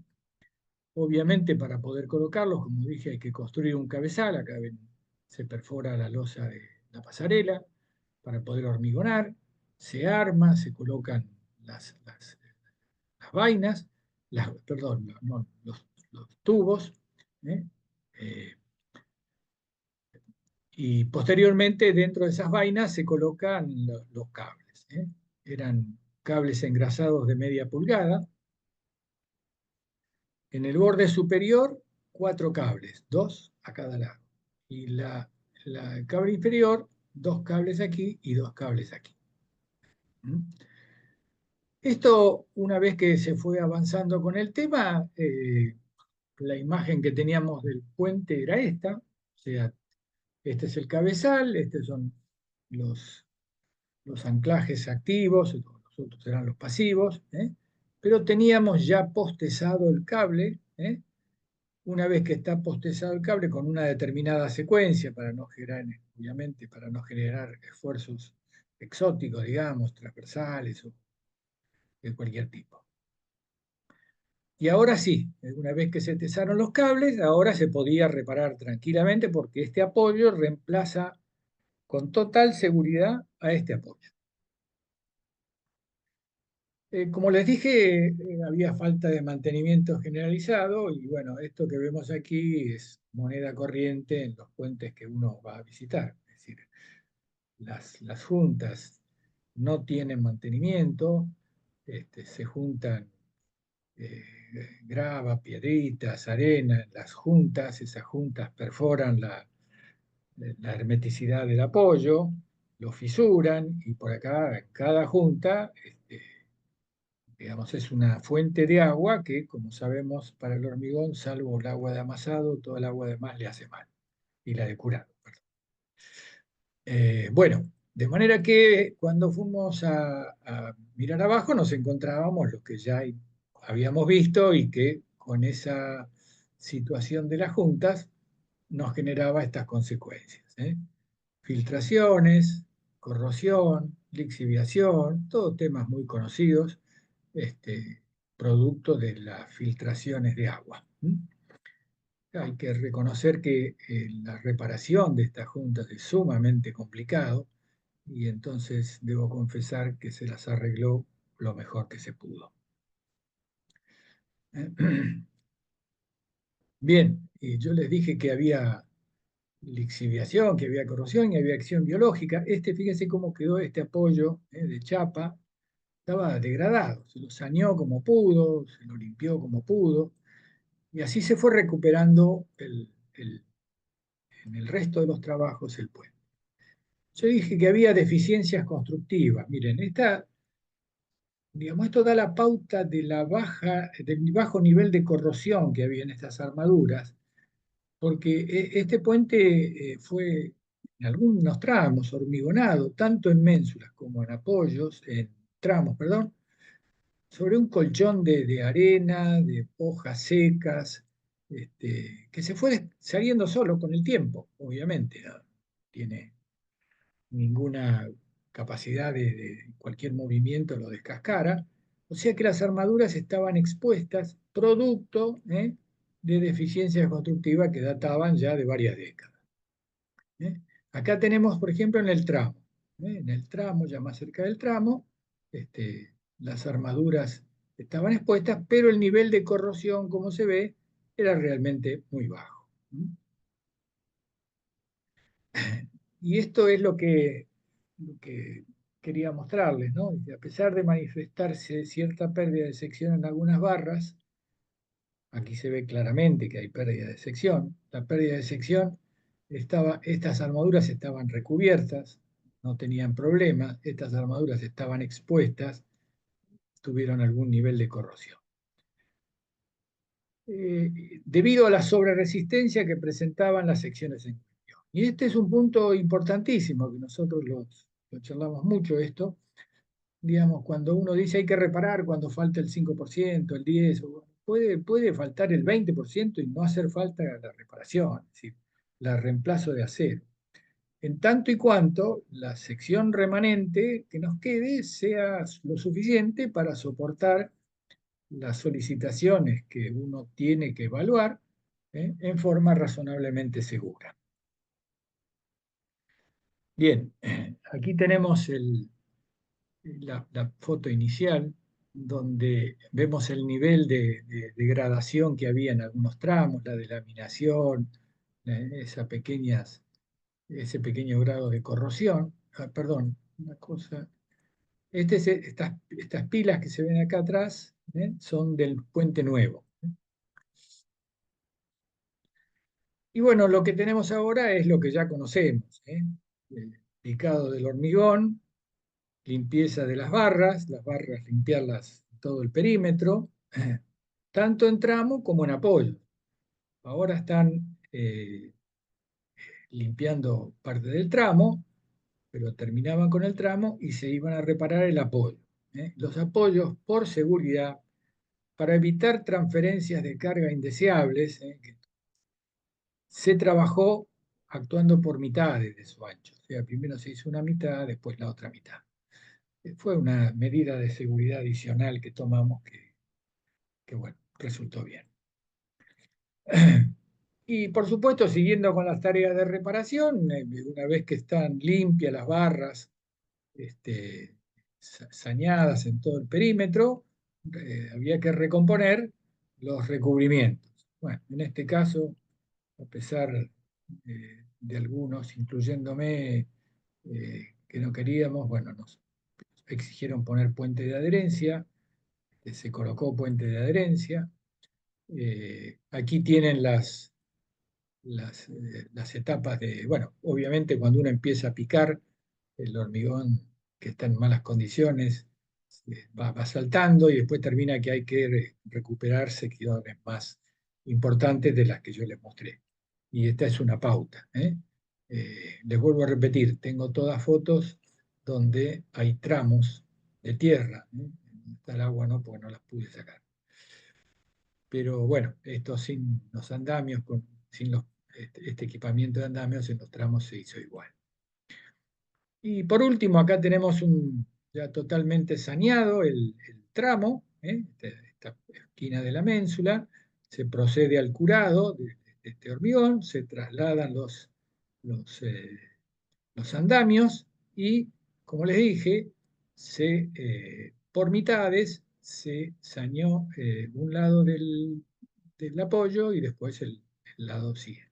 Obviamente, para poder colocarlos, como dije, hay que construir un cabezal. Acá ven, se perfora la losa de la pasarela para poder hormigonar. Se arma, se colocan las vainas, perdón, no, los tubos. ¿Eh? Eh, y posteriormente, dentro de esas vainas, se colocan los cables. Eran cables engrasados de media pulgada. En el borde superior, 4 cables, 2 a cada lado. Y el cable inferior, 2 cables aquí y 2 cables aquí. ¿Mm? Esto, una vez que se fue avanzando con el tema, la imagen que teníamos del puente era esta, o sea, este es el cabezal, estos son los anclajes activos, los otros eran los pasivos, pero teníamos ya postezado el cable. Una vez que está postezado el cable con una determinada secuencia para no generar, obviamente, para no generar esfuerzos exóticos, digamos, transversales o de cualquier tipo. Y ahora sí, una vez que se tesaron los cables, ahora se podía reparar tranquilamente porque este apoyo reemplaza con total seguridad a este apoyo. Como les dije, había falta de mantenimiento generalizado y bueno, esto que vemos aquí es moneda corriente en los puentes que uno va a visitar. Es decir, las juntas no tienen mantenimiento, se juntan eh, grava, piedritas, arena en las juntas, esas juntas perforan la hermeticidad del apoyo, lo fisuran y por acá, en cada junta, Digamos, es una fuente de agua que, como sabemos, para el hormigón, salvo el agua de amasado, toda el agua de más le hace mal, y la de curado, perdón. Bueno, de manera que cuando fuimos a mirar abajo nos encontrábamos lo que ya habíamos visto y que con esa situación de las juntas nos generaba estas consecuencias, ¿eh? Filtraciones, corrosión, lixiviación, todos temas muy conocidos, este, producto de las filtraciones de agua. Hay que reconocer que la reparación de estas juntas es sumamente complicado y entonces debo confesar que se las arregló lo mejor que se pudo. Bien, y yo les dije que había lixiviación, que había corrosión y había acción biológica. Fíjense cómo quedó este apoyo de chapa, estaba degradado, se lo saneó como pudo, se lo limpió como pudo, y así se fue recuperando en el resto de los trabajos el puente. Yo dije que había deficiencias constructivas. Miren, digamos, esto da la pauta de del bajo nivel de corrosión que había en estas armaduras, porque este puente fue en algunos tramos hormigonado, tanto en ménsulas como en tramos, perdón, sobre un colchón de arena, de hojas secas, que se fue saliendo solo con el tiempo, obviamente, ¿no? Tiene ninguna capacidad cualquier movimiento lo descascara. O sea que las armaduras estaban expuestas, producto de deficiencias constructivas que databan ya de varias décadas. ¿Eh? Acá tenemos, por ejemplo, en el tramo, ya más cerca del tramo, las armaduras estaban expuestas, pero el nivel de corrosión, como se ve, era realmente muy bajo. Y esto es lo que quería mostrarles, ¿no? A pesar de manifestarse cierta pérdida de sección en algunas barras, aquí se ve claramente que hay pérdida de sección. La pérdida de sección estas armaduras estaban recubiertas, no tenían problemas, estas armaduras estaban expuestas, tuvieron algún nivel de corrosión. Debido a la sobreresistencia que presentaban las secciones en cuestión. Y este es un punto importantísimo, que nosotros lo charlamos mucho esto, digamos, cuando uno dice hay que reparar cuando falta el 5%, el 10%, puede faltar el 20% y no hacer falta la reparación, es decir, la reemplazo de acero. En tanto y cuanto la sección remanente que nos quede sea lo suficiente para soportar las solicitaciones que uno tiene que evaluar en forma razonablemente segura. Bien, aquí tenemos la foto inicial, donde vemos el nivel de degradación que había en algunos tramos, la delaminación, ese pequeño grado de corrosión. Perdón, una cosa. Estas pilas que se ven acá atrás son del Puente Nuevo. Y bueno, lo que tenemos ahora es lo que ya conocemos, el picado del hormigón, limpieza de las barras limpiarlas todo el perímetro, tanto en tramo como en apoyo. Ahora están limpiando parte del tramo, pero terminaban con el tramo y se iban a reparar el apoyo. Los apoyos, por seguridad, para evitar transferencias de carga indeseables, se trabajó actuando por mitades de su ancho. O sea, primero se hizo una mitad, después la otra mitad. Fue una medida de seguridad adicional que tomamos que bueno, resultó bien. Y por supuesto, siguiendo con las tareas de reparación, una vez que están limpias las barras, sañadas en todo el perímetro, había que recomponer los recubrimientos. Bueno, en este caso, a pesar de algunos, incluyéndome, que no queríamos, bueno, nos exigieron poner puente de adherencia, se colocó puente de adherencia. Aquí tienen las etapas bueno, obviamente cuando uno empieza a picar, el hormigón que está en malas condiciones va saltando y después termina que hay que recuperar secciones más importantes de las que yo les mostré. Y esta es una pauta. Les vuelvo a repetir, tengo todas fotos donde hay tramos de tierra. Está el agua no, porque no las pude sacar. Pero bueno, esto sin los andamios, sin este equipamiento de andamios en los tramos se hizo igual. Y por último, acá tenemos ya totalmente saneado el tramo, esta esquina de la ménsula, se procede al curado de este hormigón, se trasladan los, eh, los andamios y, como les dije, por mitades se saneó un lado del apoyo y después el lado siguiente.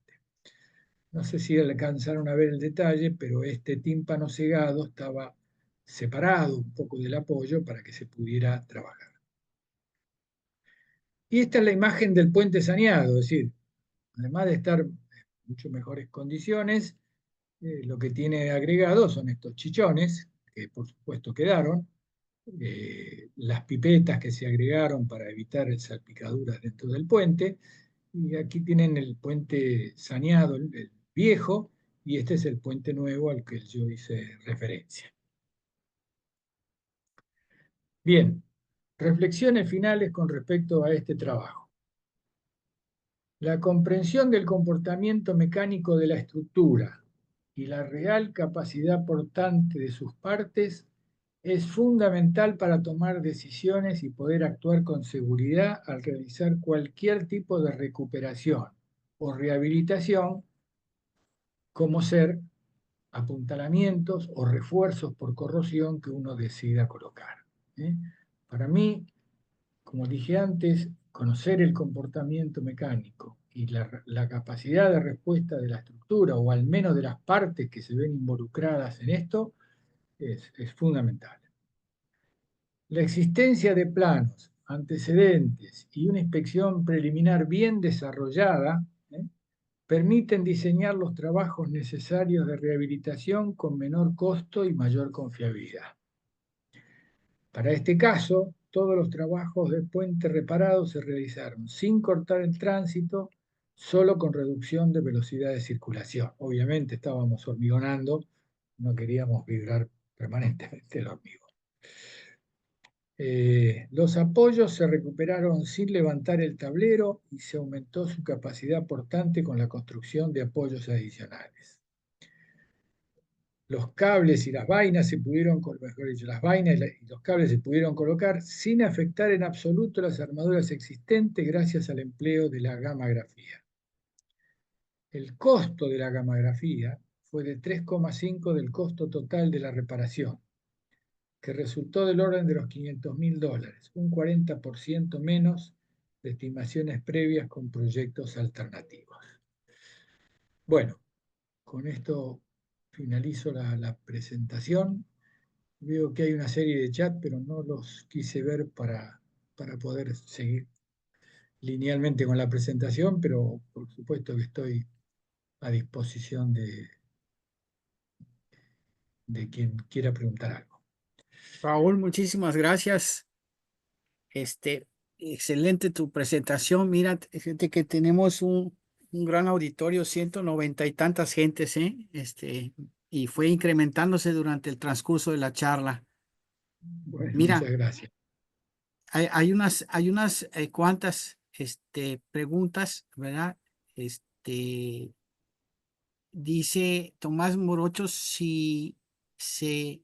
No sé si alcanzaron a ver el detalle, pero este tímpano cegado estaba separado un poco del apoyo para que se pudiera trabajar. Y esta es la imagen del puente saneado, es decir, además de estar en mucho mejores condiciones, lo que tiene agregado son estos chichones, que por supuesto quedaron, las pipetas que se agregaron para evitar salpicaduras dentro del puente, y aquí tienen el puente saneado, el viejo, y este es el puente nuevo al que yo hice referencia. Bien, reflexiones finales con respecto a este trabajo. La comprensión del comportamiento mecánico de la estructura y la real capacidad portante de sus partes es fundamental para tomar decisiones y poder actuar con seguridad al realizar cualquier tipo de recuperación o rehabilitación, como ser apuntalamientos o refuerzos por corrosión que uno decida colocar. Para mí, como dije antes, conocer el comportamiento mecánico y la capacidad de respuesta de la estructura, o al menos de las partes que se ven involucradas en esto, es fundamental. La existencia de planos, antecedentes y una inspección preliminar bien desarrollada permiten diseñar los trabajos necesarios de rehabilitación con menor costo y mayor confiabilidad. Para este caso, todos los trabajos de puente reparado se realizaron sin cortar el tránsito, solo con reducción de velocidad de circulación. Obviamente estábamos hormigonando, no queríamos vibrar permanentemente el hormigón. Los apoyos se recuperaron sin levantar el tablero y se aumentó su capacidad portante con la construcción de apoyos adicionales. Los cables y las vainas se pudieron, mejor dicho, las vainas y los cables se pudieron colocar sin afectar en absoluto las armaduras existentes gracias al empleo de la gamagrafía. El costo de la gamagrafía fue de 3,5 del costo total de la reparación, que resultó del orden de los $500.000, un 40% menos de estimaciones previas con proyectos alternativos. Bueno, con esto finalizo la presentación. Veo que hay una serie de chat, pero no los quise ver para poder seguir linealmente con la presentación, pero por supuesto que estoy a disposición de quien quiera preguntar algo. Raúl, muchísimas gracias. Este, excelente tu presentación. Mira, fíjate que tenemos un gran auditorio, 190 y tantas gentes, ¿eh? Y fue incrementándose durante el transcurso de la charla. Bueno, Mira, muchas gracias. hay unas cuantas preguntas, ¿verdad? Dice Tomás Morocho si se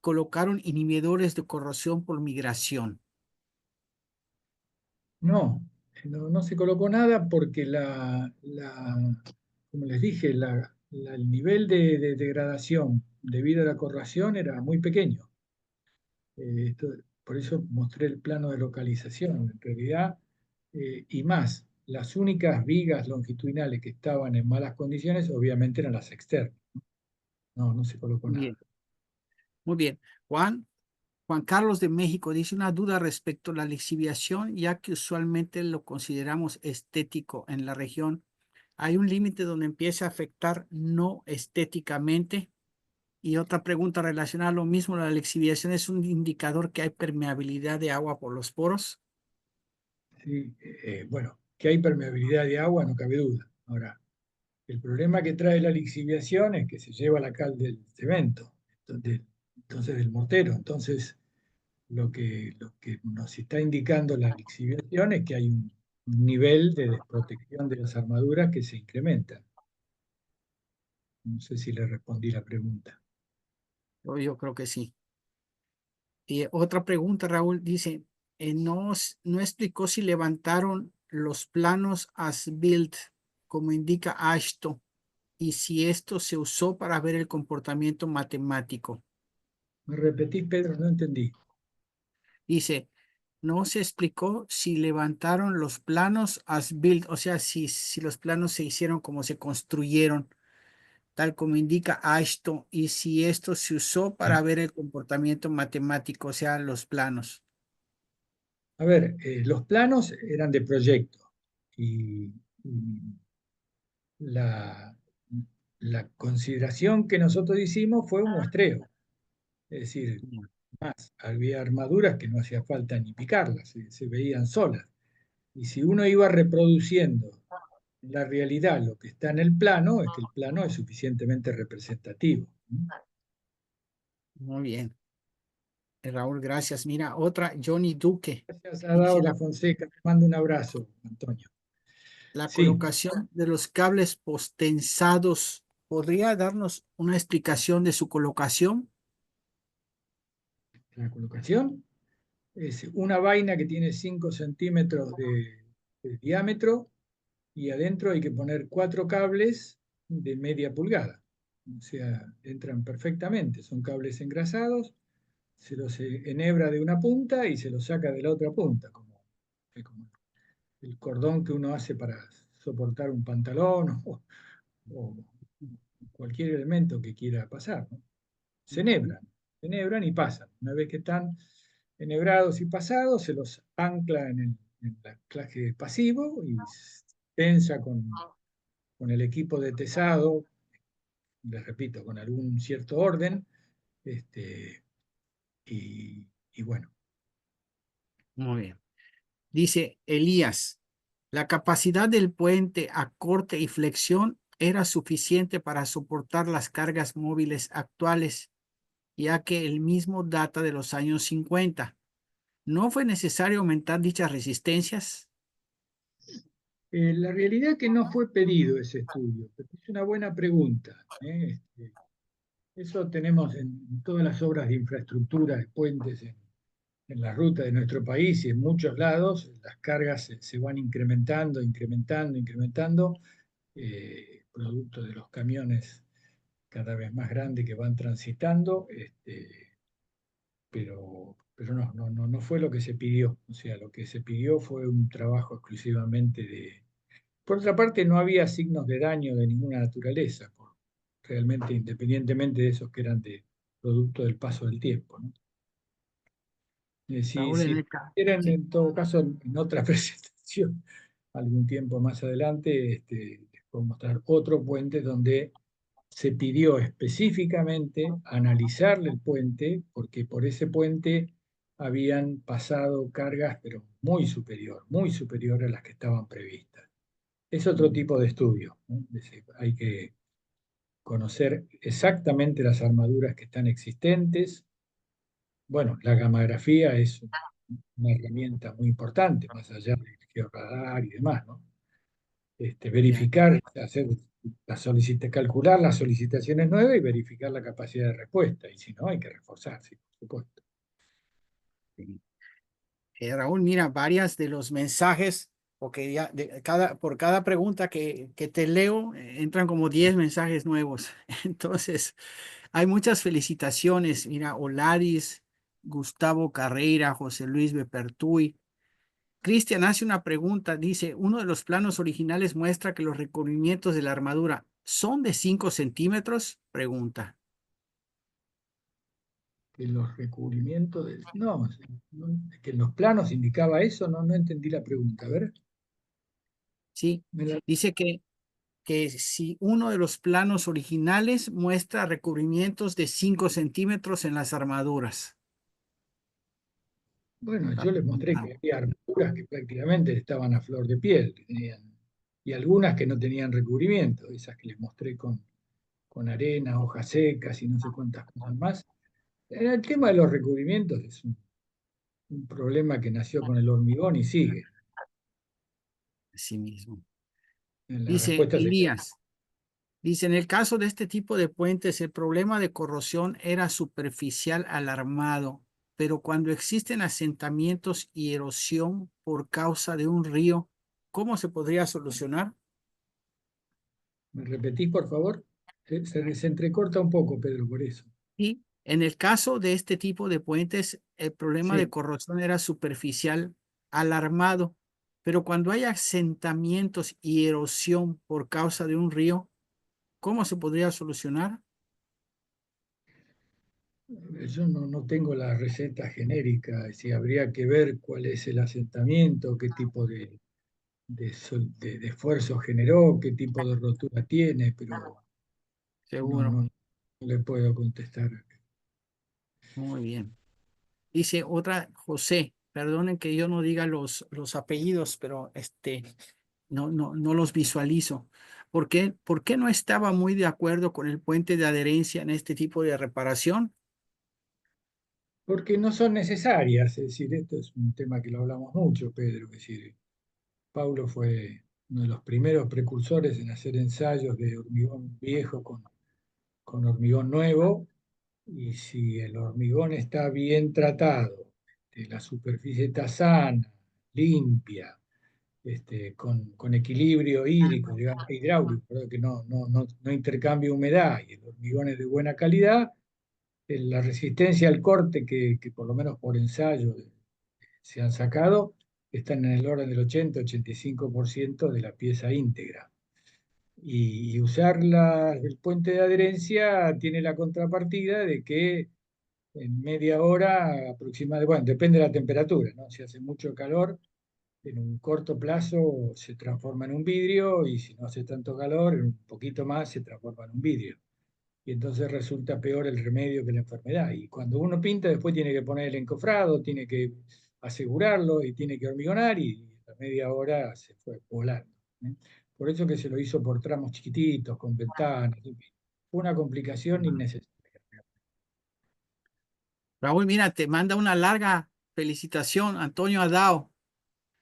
colocaron inhibidores de corrosión por migración. No, no se colocó nada porque como les dije, el nivel de degradación debido a la corrosión era muy pequeño. Por eso mostré el plano de localización. En realidad, y más, las únicas vigas longitudinales que estaban en malas condiciones, obviamente eran las externas. No se colocó Bien, nada. muy bien. Juan Carlos de México dice una duda respecto a la lixiviación, ya que usualmente lo consideramos estético en la región. ¿Hay un límite donde empieza a afectar no estéticamente? Y otra pregunta relacionada a lo mismo, la lixiviación es un indicador que hay permeabilidad de agua por los poros. ¿Sí? Bueno, que hay permeabilidad de agua, no cabe duda. Ahora, el problema que trae la lixiviación es que se lleva la cal del cemento, entonces del mortero. Entonces, lo que nos está indicando la lixiviación es que hay un nivel de desprotección de las armaduras que se incrementa. No sé si le respondí la pregunta. Yo creo que sí. Y otra pregunta, Raúl, dice, no explicó si levantaron los planos as built, como indica AASHTO, y si esto se usó para ver el comportamiento matemático. ¿Me repetís, Pedro? No entendí. Dice, no se explicó si levantaron los planos as built, o sea, si los planos se hicieron como se construyeron, tal como indica AASHTO, y si esto se usó para ver el comportamiento matemático, o sea, los planos. A ver, los planos eran de proyecto y la, la consideración que nosotros hicimos fue un muestreo. Es decir, más, había armaduras que no hacía falta ni picarlas, se veían solas. Y si uno iba reproduciendo en la realidad lo que está en el plano, es que el plano es suficientemente representativo. Muy bien. Raúl, gracias. Mira, otra, Johnny Duque. Gracias a Dice Daura Fonseca. Te mando un abrazo, Antonio. la Sí, colocación de los cables postensados. ¿Podría darnos una explicación de su colocación? la colocación es una vaina que tiene 5 centímetros de diámetro y adentro hay que poner 4 cables de media pulgada. O sea, entran perfectamente. Son cables engrasados, se los enhebra de una punta y se los saca de la otra punta, como el cordón que uno hace para soportar un pantalón o cualquier elemento que quiera pasar, ¿no? Se Ujú. enhebran, se enhebran y pasan. Una vez que están enhebrados y pasados, se los ancla en el anclaje pasivo y tensa con el equipo de tesado, les repito, con algún cierto orden, este, y bueno, Muy bien. Dice Elías, la capacidad del puente a corte y flexión era suficiente para soportar las cargas móviles actuales, ya que el mismo data de los años 50. ¿No fue necesario aumentar dichas resistencias? la realidad es que no fue pedido ese estudio, pero es una buena pregunta. Eso tenemos en todas las obras de infraestructura, de puentes, en la ruta de nuestro país y en muchos lados, las cargas se van incrementando, incrementando, incrementando, producto de los camiones cada vez más grandes que van transitando, pero no fue lo que se pidió. O sea, lo que se pidió fue un trabajo exclusivamente de... Por otra parte, no había signos de daño de ninguna naturaleza, realmente independientemente de esos que eran de producto del paso del tiempo, ¿no? Si, Raúl, en si el caso. quieren, Sí. en todo caso, en otra presentación, algún tiempo más adelante, les puedo mostrar otro puente donde se pidió específicamente analizarle el puente, porque por ese puente habían pasado cargas, pero muy superior a las que estaban previstas. Es otro tipo de estudio, ¿no? Hay que conocer exactamente las armaduras que están existentes. Bueno, la gamografía es una herramienta muy importante, más allá del georradar y demás, ¿no? Bien. Verificar, hacer calcular las solicitaciones nuevas y verificar la capacidad de respuesta. Y si no, hay que reforzar, sí, por supuesto. Sí. Raúl, mira, varias de los mensajes, porque ya por cada pregunta que te leo, entran como 10 mensajes nuevos. Entonces, hay muchas felicitaciones. Mira, Oladis, Gustavo Carreira, José Luis Bepertuy. Cristian hace una pregunta, dice, uno de los planos originales muestra que los recubrimientos de la armadura son de 5 centímetros, pregunta. Que los recubrimientos, que en los planos indicaba eso, no entendí la pregunta. A ver, Sí, me la- dice que si uno de los planos originales muestra recubrimientos de 5 centímetros en las armaduras. Bueno, Está yo les mostré que preguntando. había armaduras que prácticamente estaban a flor de piel, que y algunas que no tenían recubrimiento, esas que les mostré con arena, hojas secas y no sé cuántas cosas más. El tema de los recubrimientos es un problema que nació con el hormigón y sigue. Sí mismo. La Dice respuesta sería, Elías, dice, en el caso de este tipo de puentes, el problema de corrosión era superficial alarmado, pero cuando existen asentamientos y erosión por causa de un río, ¿cómo se podría solucionar? ¿me repetís, por favor? Se entrecorta un poco, Pedro, por eso. Y en el caso de este tipo de puentes, el problema de Sí, corrosión era superficial alarmado, pero cuando hay asentamientos y erosión por causa de un río, ¿cómo se podría solucionar? yo no tengo la receta genérica, si habría que ver cuál es el asentamiento, qué tipo de esfuerzo generó, qué tipo de rotura tiene, pero no, Seguro. no, no le puedo contestar. Muy bien. Dice otra, José, perdonen que yo no diga los apellidos, pero no los visualizo. Por qué no estaba muy de acuerdo con el puente de adherencia en este tipo de reparación? Porque no son necesarias, es decir, esto es un tema que lo hablamos mucho, Pedro, es decir, Paulo fue uno de los primeros precursores en hacer ensayos de hormigón viejo con hormigón nuevo, y si el hormigón está bien tratado, la superficie está sana, limpia, con equilibrio hídrico, digamos, hidráulico, ¿verdad? Que no intercambia humedad y el hormigón es de buena calidad, la resistencia al corte que por lo menos por ensayo se han sacado están en el orden del 80-85% de la pieza íntegra. Y usar el puente de adherencia tiene la contrapartida de que en media hora aproximadamente, bueno, depende de la temperatura, ¿no? Si hace mucho calor, en un corto plazo se transforma en un vidrio y si no hace tanto calor, en un poquito más se transforma en un vidrio. Y entonces resulta peor el remedio que la enfermedad. Y cuando uno pinta, después tiene que poner el encofrado, tiene que asegurarlo y tiene que hormigonar y a media hora se fue volando. ¿Eh? Por eso que se lo hizo por tramos chiquititos, con ventanas. En fin. Fue una complicación innecesaria. Raúl, mira, te manda una larga felicitación, Antonio Adao,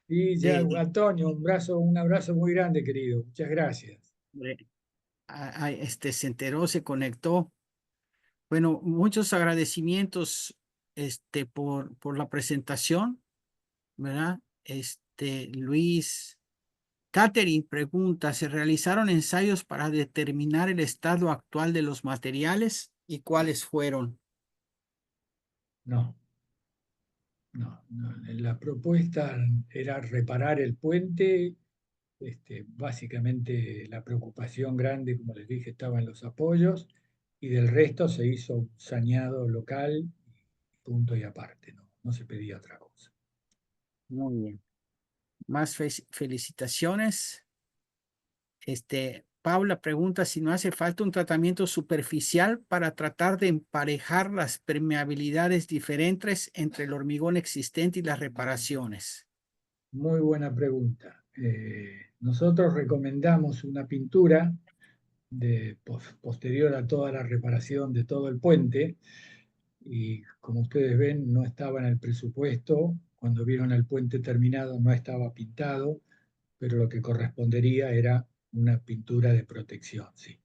Y ya, de, Antonio, un abrazo muy grande, querido. Muchas gracias. de- se enteró, se conectó. Bueno, muchos agradecimientos, por la presentación, ¿verdad? Luis. Catherine pregunta, ¿se realizaron ensayos para determinar el estado actual de los materiales y cuáles fueron? No, no. La propuesta era reparar el puente. Básicamente la preocupación grande, como les dije, estaba en los apoyos y del resto se hizo un saneado local, punto y aparte, no se pedía otra cosa. Muy bien. Más felicitaciones. Paula pregunta si no hace falta un tratamiento superficial para tratar de emparejar las permeabilidades diferentes entre el hormigón existente y las reparaciones. Muy buena pregunta. Nosotros recomendamos una pintura posterior a toda la reparación de todo el puente y como ustedes ven no estaba en el presupuesto. Cuando vieron el puente terminado no estaba pintado, pero lo que correspondería era una pintura de protección, sí.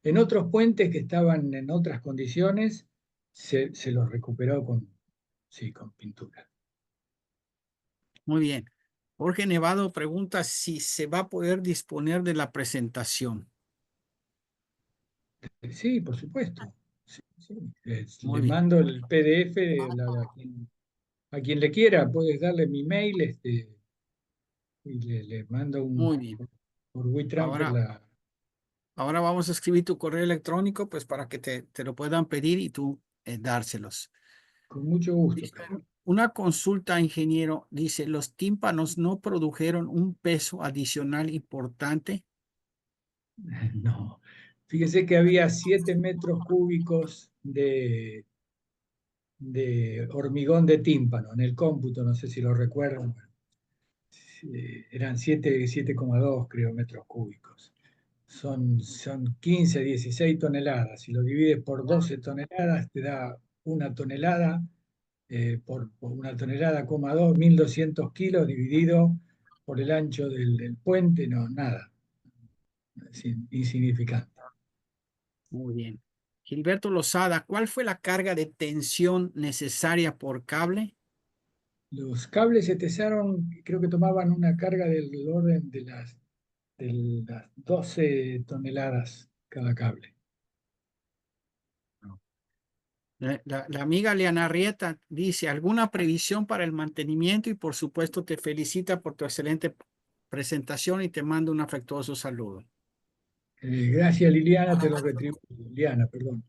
En otros puentes que estaban en otras condiciones, se los recuperó sí, con pintura. Muy bien. Jorge Nevado pregunta si se va a poder disponer de la presentación. Sí, por supuesto. Sí, sí. Muy Le bien, mando el PDF a quien le quiera, puedes darle mi mail y le mando muy bien. por WeTransfer Ahora, ahora vamos a escribir tu correo electrónico, pues para que te lo puedan pedir y tú dárselos. con mucho gusto, Dice, Pedro. una consulta, ingeniero, dice, los tímpanos no produjeron un peso adicional importante. No. Fíjese que había 7 metros cúbicos de hormigón de tímpano en el cómputo, no sé si lo recuerdan. Eran 7,2 creo metros cúbicos. Son 15, 16 toneladas. Si lo divides por 12 toneladas, te da una tonelada, por una tonelada, 1.200 kilos dividido por el ancho del puente, no, nada, es insignificante. Muy bien. Gilberto Lozada, ¿cuál fue la carga de tensión necesaria por cable? Los cables se tesaron, creo que tomaban una carga del orden de las 12 toneladas cada cable. La amiga Leana Arrieta dice, ¿alguna previsión para el mantenimiento? Y por supuesto te felicita por tu excelente presentación y te mando un afectuoso saludo. Gracias, Liliana, te lo retribuyo. Liliana, perdón.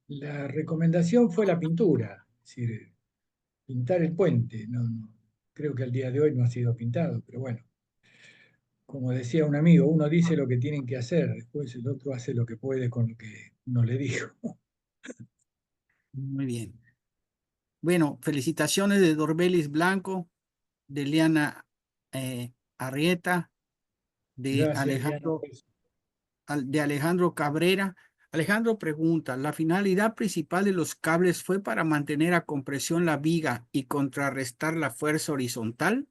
La recomendación fue la pintura, es decir, pintar el puente. No, creo que al día de hoy no ha sido pintado, pero bueno, como decía un amigo, uno dice lo que tienen que hacer, después el otro hace lo que puede con lo que uno le dijo. Muy bien. Bueno, felicitaciones de Dorbelis Blanco, de Liana Arrieta, de Gracias, Liliana. De Alejandro Cabrera. Alejandro pregunta, ¿la finalidad principal de los cables fue para mantener a compresión la viga y contrarrestar la fuerza horizontal?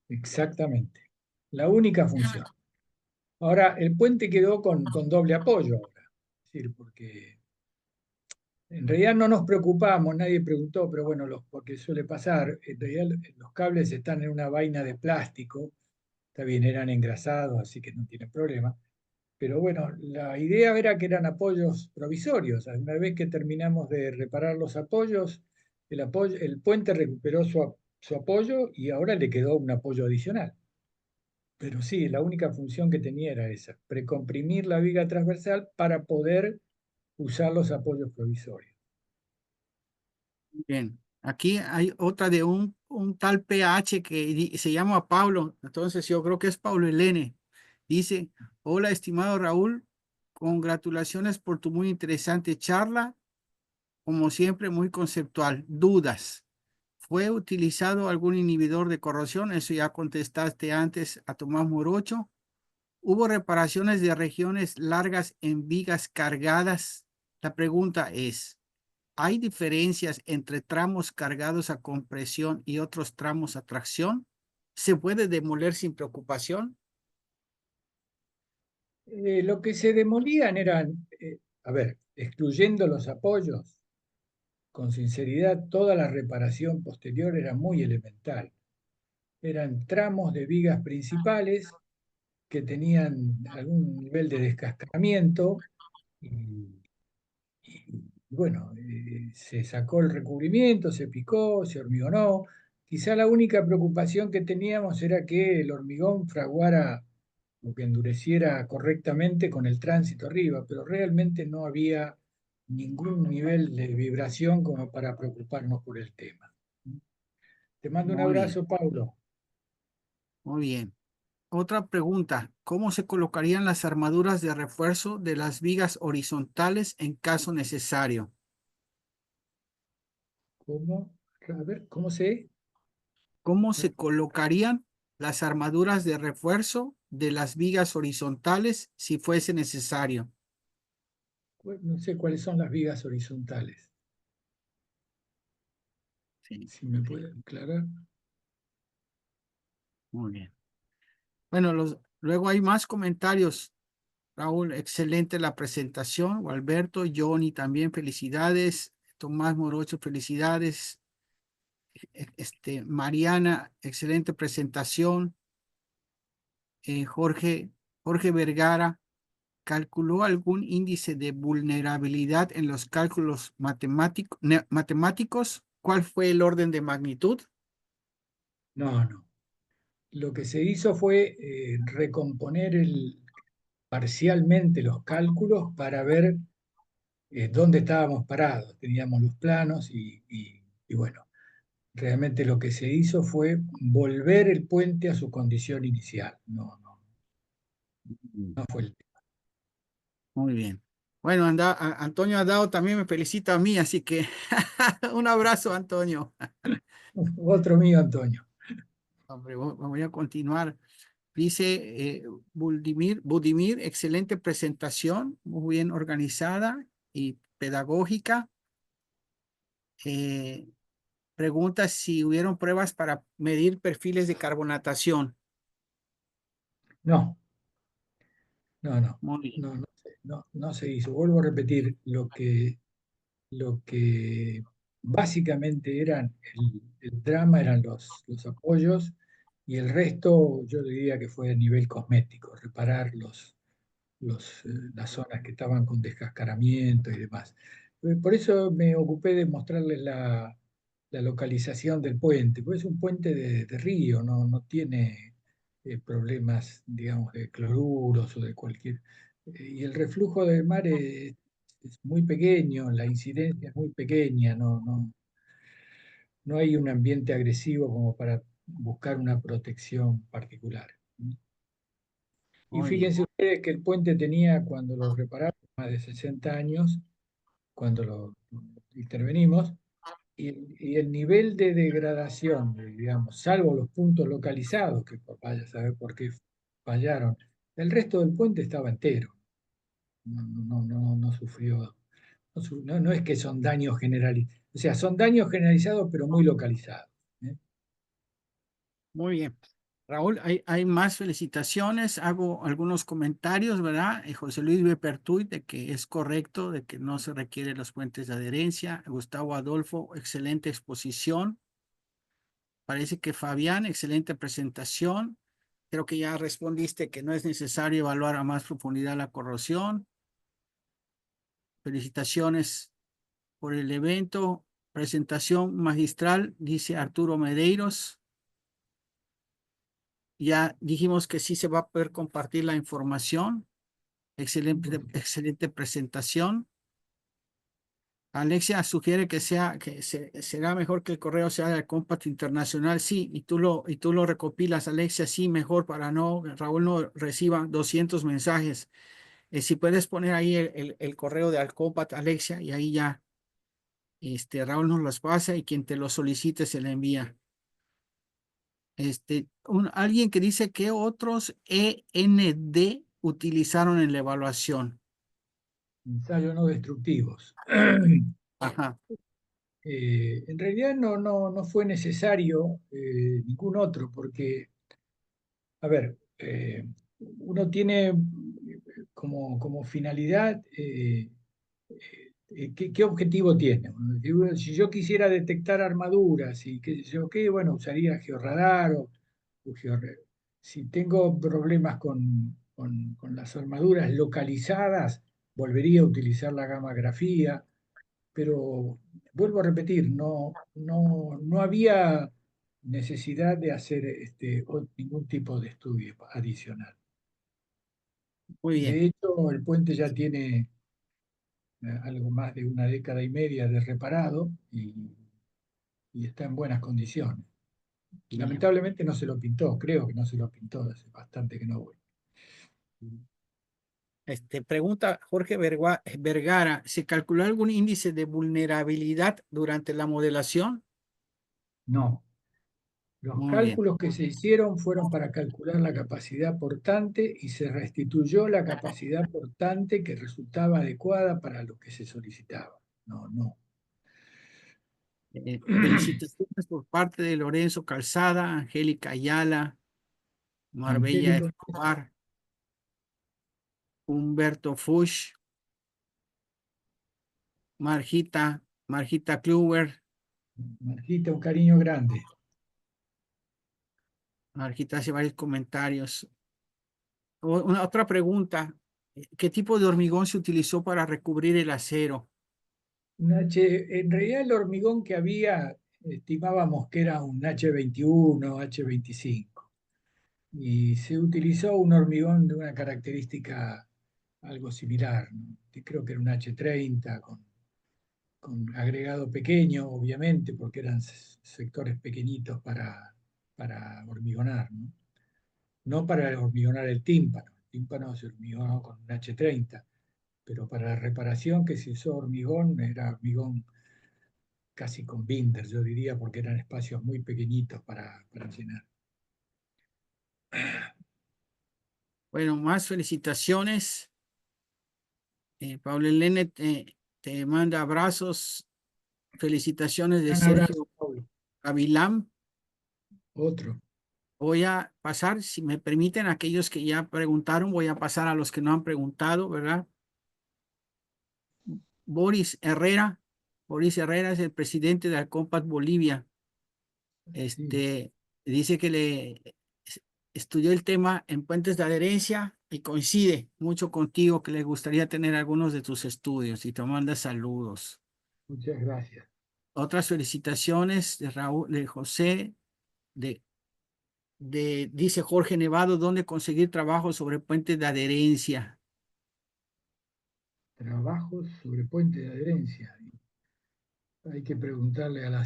Exactamente. La única función. Ahora, el puente quedó con doble apoyo ahora. Es decir, porque en realidad no nos preocupamos, nadie preguntó, pero bueno, porque suele pasar. En realidad los cables están en una vaina de plástico, está bien, eran engrasados, así que no tiene problema. Pero bueno, la idea era que eran apoyos provisorios. Una vez que terminamos de reparar los apoyos, el puente recuperó su apoyo y ahora le quedó un apoyo adicional. Pero sí, la única función que tenía era esa, precomprimir la viga transversal para poder usar los apoyos provisorios. Bien, aquí hay otra de un tal PH que se llama Pablo, entonces yo creo que es Pablo Elene. Dice, hola estimado Raúl, congratulaciones por tu muy interesante charla, como siempre muy conceptual. Dudas. ¿Fue utilizado algún inhibidor de corrosión? Eso ya contestaste antes a Tomás Morocho. ¿Hubo reparaciones de regiones largas en vigas cargadas? La pregunta es, ¿hay diferencias entre tramos cargados a compresión y otros tramos a tracción? ¿Se puede demoler sin preocupación? Lo que se demolían eran, a ver, excluyendo los apoyos, con sinceridad, toda la reparación posterior era muy elemental. Eran tramos de vigas principales que tenían algún nivel de descascaramiento y, bueno, se sacó el recubrimiento, se picó, se hormigonó. Quizá la única preocupación que teníamos era que el hormigón fraguara o que endureciera correctamente con el tránsito arriba, pero realmente no había ningún nivel de vibración como para preocuparnos por el tema. Te mando un Muy bien, abrazo, Paulo. muy bien. Otra pregunta, ¿cómo se colocarían las armaduras de refuerzo de las vigas horizontales en caso necesario? ¿Cómo? A ver, ¿cómo se? ¿Cómo se colocarían las armaduras de refuerzo de las vigas horizontales si fuese necesario? No sé cuáles son las vigas horizontales. Sí, Si me puede aclarar. muy bien. Bueno, luego hay más comentarios. Raúl, excelente la presentación. Alberto, Johnny también, felicidades. Tomás Morocho, felicidades. Mariana, excelente presentación. Jorge, Jorge Vergara, ¿calculó algún índice de vulnerabilidad en los cálculos matemáticos? ¿Cuál fue el orden de magnitud? No, no. Lo que se hizo fue recomponer parcialmente los cálculos para ver dónde estábamos parados. Teníamos los planos y bueno, realmente lo que se hizo fue volver el puente a su condición inicial. No, no. Mm. no fue el Muy bien. Bueno, Antonio Adao también me felicita a mí, así que un abrazo, Antonio. otro mío, Antonio. Hombre, voy a continuar. Dice Budimir, excelente presentación, muy bien organizada y pedagógica. Eh, Pregunta si hubieron pruebas para medir perfiles de carbonatación. No, no, no, Muy bien, no se hizo. Vuelvo a repetir, lo que básicamente eran el drama eran los apoyos y el resto yo diría que fue a nivel cosmético, reparar las zonas que estaban con descascaramiento y demás. Por eso me ocupé de mostrarles la localización del puente, pues es un puente de río, no tiene problemas, digamos, de cloruros o de cualquier... y el reflujo del mar es muy pequeño, la incidencia es muy pequeña, no hay un ambiente agresivo como para buscar una protección particular. Y muy bien, fíjense ustedes que el puente tenía, cuando lo repararon, más de 60 años, cuando lo intervenimos, y el nivel de degradación, digamos, salvo los puntos localizados, que vaya a saber por qué fallaron, el resto del puente estaba entero, no sufrió, no es que son daños generalizados, o sea, son daños generalizados pero muy localizados. ¿Eh? muy bien. Raúl, hay más felicitaciones. Hago algunos comentarios, ¿verdad? José Luis Bepertuy, de que es correcto, de que no se requieren los puentes de adherencia. Gustavo Adolfo, excelente exposición. Parece que Fabián, excelente presentación. Creo que ya respondiste que no es necesario evaluar a más profundidad la corrosión. Felicitaciones por el evento. Presentación magistral, dice Arturo Medeiros. Ya dijimos que sí se va a poder compartir la información. Excelente, excelente presentación. Alexia sugiere que será mejor que el correo sea del Compact Internacional. Sí, y tú lo recopilas, Alexia, sí, mejor para no, Raúl no reciba 200 mensajes. Si puedes poner ahí el correo de Alcopat, Alexia, y ahí ya Raúl nos los pasa y quien te lo solicite se le envía. Alguien que dice que otros END utilizaron en la evaluación. Ensayos no destructivos. Ajá, En realidad no fue necesario ningún otro, porque, a ver, uno tiene como finalidad, ¿qué objetivo tiene? Si yo quisiera detectar armaduras y qué sé yo, qué, bueno, usaría georradar o si tengo problemas con las armaduras localizadas, volvería a utilizar la gammagrafía, pero vuelvo a repetir, no había necesidad de hacer ningún tipo de estudio adicional. muy bien. De hecho, el puente ya tiene algo más de una década y media de reparado y está en buenas condiciones. Bien. Lamentablemente no se lo pintó, creo que no se lo pintó, hace bastante que no voy. Pregunta Jorge Vergara, ¿se calculó algún índice de vulnerabilidad durante la modelación? No, los Muy bien, cálculos que se hicieron fueron para calcular la capacidad portante y se restituyó la capacidad portante que resultaba adecuada para lo que se solicitaba. No. felicitaciones por parte de Lorenzo Calzada, Angélica Ayala, Marbella Angélica, Escobar, Humberto Fuchs, Margita Kluwer. Marquita, un cariño grande. Margita hace varios comentarios. Una otra pregunta, ¿qué tipo de hormigón se utilizó para recubrir el acero? En realidad el hormigón que había, estimábamos que era un H21, H25, y se utilizó un hormigón de una característica algo similar, ¿no? Que creo que era un H30 con agregado pequeño, obviamente, porque eran sectores pequeñitos para hormigonar, ¿no? No para hormigonar el tímpano. tímpanos de hormigón con un H30, pero para la reparación que se usó hormigón, era hormigón casi con binder, yo diría, porque eran espacios muy pequeñitos para llenar. Bueno, más felicitaciones. Pablo Elene te manda abrazos. Felicitaciones de Un abrazo, Sergio Paulo. Avilán. Otro. Voy a pasar, si me permiten, aquellos que ya preguntaron, voy a pasar a los que no han preguntado, ¿verdad? Boris Herrera. Boris Herrera es el presidente de Acompat Bolivia. Sí, Dice que estudió el tema en puentes de adherencia y coincide mucho contigo, que le gustaría tener algunos de tus estudios y te manda saludos. muchas gracias. Otras felicitaciones de Raúl, de José, de, dice Jorge Nevado, ¿dónde conseguir trabajo sobre puentes de adherencia? Trabajos sobre puente de adherencia. Hay que preguntarle a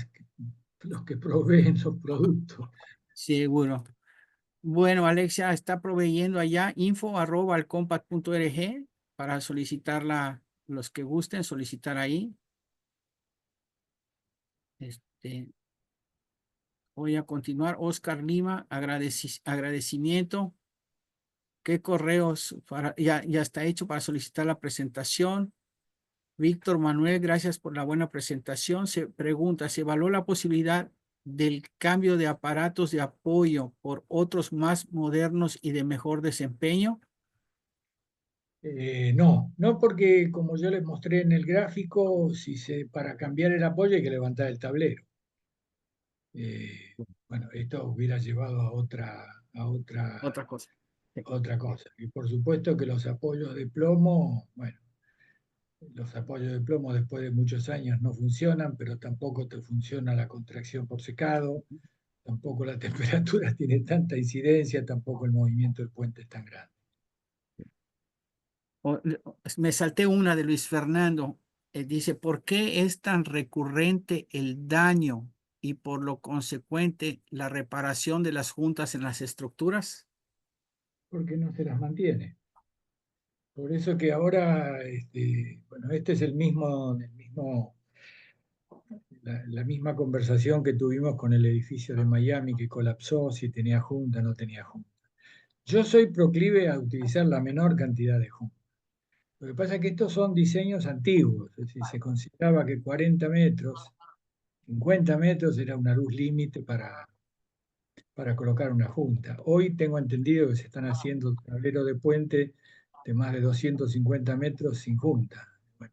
los que proveen esos productos. Seguro. Bueno, Alexia está proveyendo allá info@alcompat.org para solicitarla, los que gusten solicitar ahí. Este, Voy a continuar. Oscar Lima, agradecimiento. ¿Qué correos ya está hecho para solicitar la presentación? Víctor Manuel, gracias por la buena presentación. Se pregunta, ¿se evaluó la posibilidad del cambio de aparatos de apoyo por otros más modernos y de mejor desempeño? No, no porque como yo les mostré en el gráfico, para cambiar el apoyo hay que levantar el tablero. Bueno, esto hubiera llevado Otra cosa. Sí. otra cosa. Y por supuesto que los apoyos de plomo, bueno, los apoyos de plomo después de muchos años no funcionan, pero tampoco te funciona la contracción por secado, tampoco la temperatura tiene tanta incidencia, tampoco el movimiento del puente es tan grande. Me salté una de Luis Fernando. Dice, ¿por qué es tan recurrente el daño y por lo consecuente la reparación de las juntas en las estructuras? Porque no se las mantiene. Por eso que ahora, bueno, este es la misma conversación que tuvimos con el edificio de Miami que colapsó, si tenía junta, no tenía junta. Yo soy proclive a utilizar la menor cantidad de junta. Lo que pasa es que estos son diseños antiguos, es decir, se consideraba que 40 metros, 50 metros era una luz límite para colocar una junta. Hoy tengo entendido que se están haciendo tableros de puente de más de 250 metros sin junta. Bueno,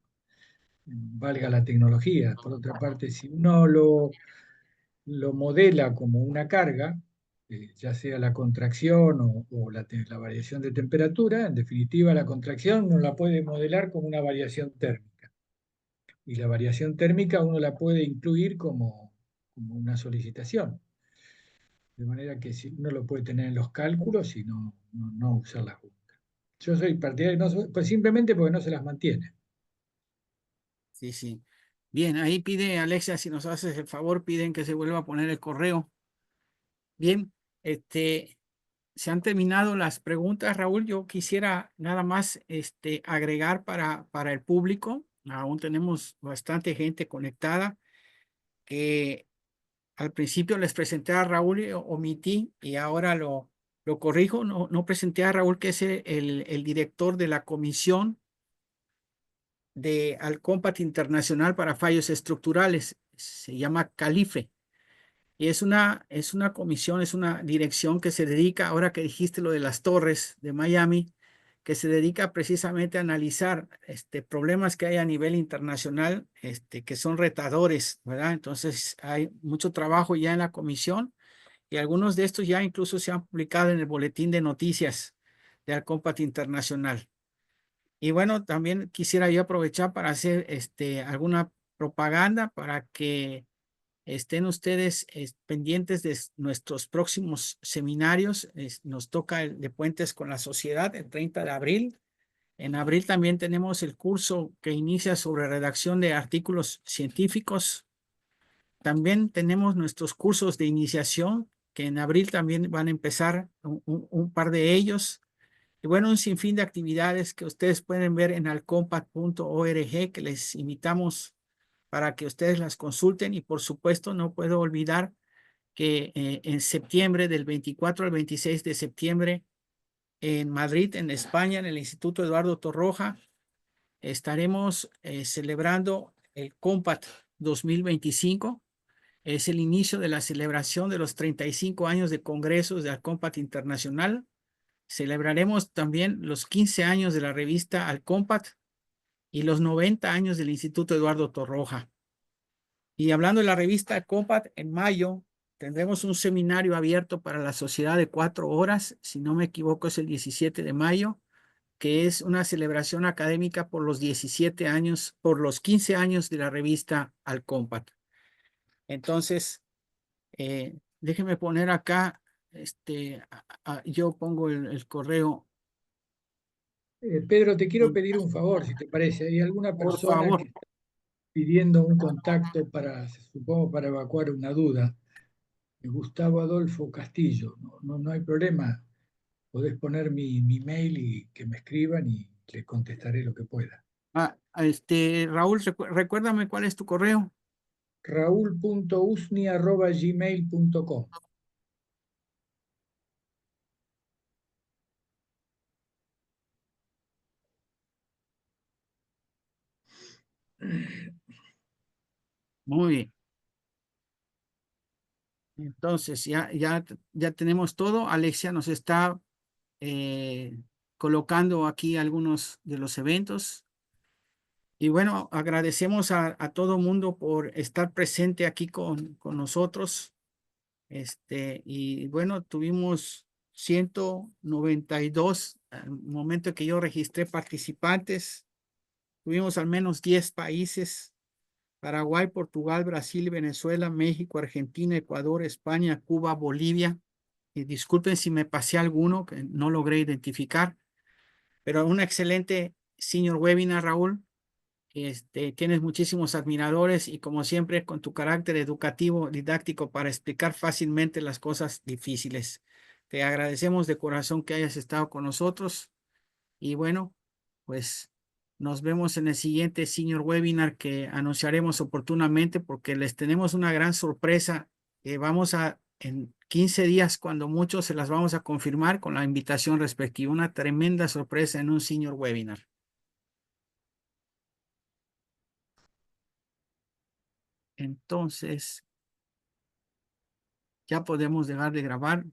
valga la tecnología. Por otra parte, si uno lo modela como una carga, ya sea la contracción o la variación de temperatura, en definitiva la contracción uno la puede modelar como una variación térmica. Y la variación térmica uno la puede incluir como una solicitación. De manera que si uno lo puede tener en los cálculos y no usar la junta. Yo soy partidario, pues simplemente porque no se las mantiene. Sí, sí. Bien, ahí pide Alexia, si nos haces el favor, piden que se vuelva a poner el correo. Bien, se han terminado las preguntas, Raúl. Yo quisiera nada más agregar para el público. Aún tenemos bastante gente conectada que al principio les presenté a Raúl y omití y ahora lo corrijo. No presenté a Raúl, que es el director de la Comisión de Alcompat Internacional para Fallos Estructurales. Se llama CALIFE. Y es una comisión, es una dirección que se dedica, ahora que dijiste lo de las torres de Miami, que se dedica precisamente a analizar problemas que hay a nivel internacional, que son retadores, ¿verdad? Entonces hay mucho trabajo ya en la comisión y algunos de estos ya incluso se han publicado en el boletín de noticias de Alcompat Internacional. Y bueno, también quisiera yo aprovechar para hacer alguna propaganda para que estén ustedes pendientes de nuestros próximos seminarios. Nos toca el de Puentes con la Sociedad el 30 de abril. En abril también tenemos el curso que inicia sobre redacción de artículos científicos. También tenemos nuestros cursos de iniciación, que en abril también van a empezar un par de ellos. Y bueno, un sinfín de actividades que ustedes pueden ver en alcompat.org, que les invitamos para que ustedes las consulten. Y por supuesto, no puedo olvidar que en septiembre, del 24 al 26 de septiembre, en Madrid, en España, en el Instituto Eduardo Torroja, estaremos celebrando el Compat 2025. Es el inicio de la celebración de los 35 años de congresos de Alcompat Internacional. Celebraremos también los 15 años de la revista Alcompat y los 90 años del Instituto Eduardo Torroja. Y hablando de la revista Alcompat, en mayo tendremos un seminario abierto para la sociedad de 4 horas, si no me equivoco es el 17 de mayo, que es una celebración académica por los 17 años, por los 15 años de la revista Alcompat. Entonces, déjenme poner acá, yo pongo el correo, Pedro, te quiero pedir un favor, si te parece. ¿Hay alguna por persona favor. que está pidiendo un contacto para, supongo, para evacuar una duda? Gustavo Adolfo Castillo. No hay problema. Podés poner mi mail y que me escriban y les contestaré lo que pueda. Raúl, recuérdame cuál es tu correo. raúl.usni@gmail.com. Muy bien. Entonces, ya tenemos todo. Alexia nos está eh, colocando aquí algunos de los eventos. Y bueno, agradecemos a todo mundo por estar presente aquí con nosotros. Y bueno, tuvimos 192 al momento que yo registré participantes. Tuvimos al menos 10 países: Paraguay, Portugal, Brasil, Venezuela, México, Argentina, Ecuador, España, Cuba, Bolivia. Y disculpen si me pasé alguno que no logré identificar, pero un excelente senior webinar, Raúl. Tienes muchísimos admiradores y como siempre con tu carácter educativo, didáctico para explicar fácilmente las cosas difíciles. Te agradecemos de corazón que hayas estado con nosotros y bueno, pues nos vemos en el siguiente senior webinar que anunciaremos oportunamente porque les tenemos una gran sorpresa que en 15 días, cuando mucho, se las vamos a confirmar con la invitación respectiva. Una tremenda sorpresa en un senior webinar. Entonces, ya podemos dejar de grabar.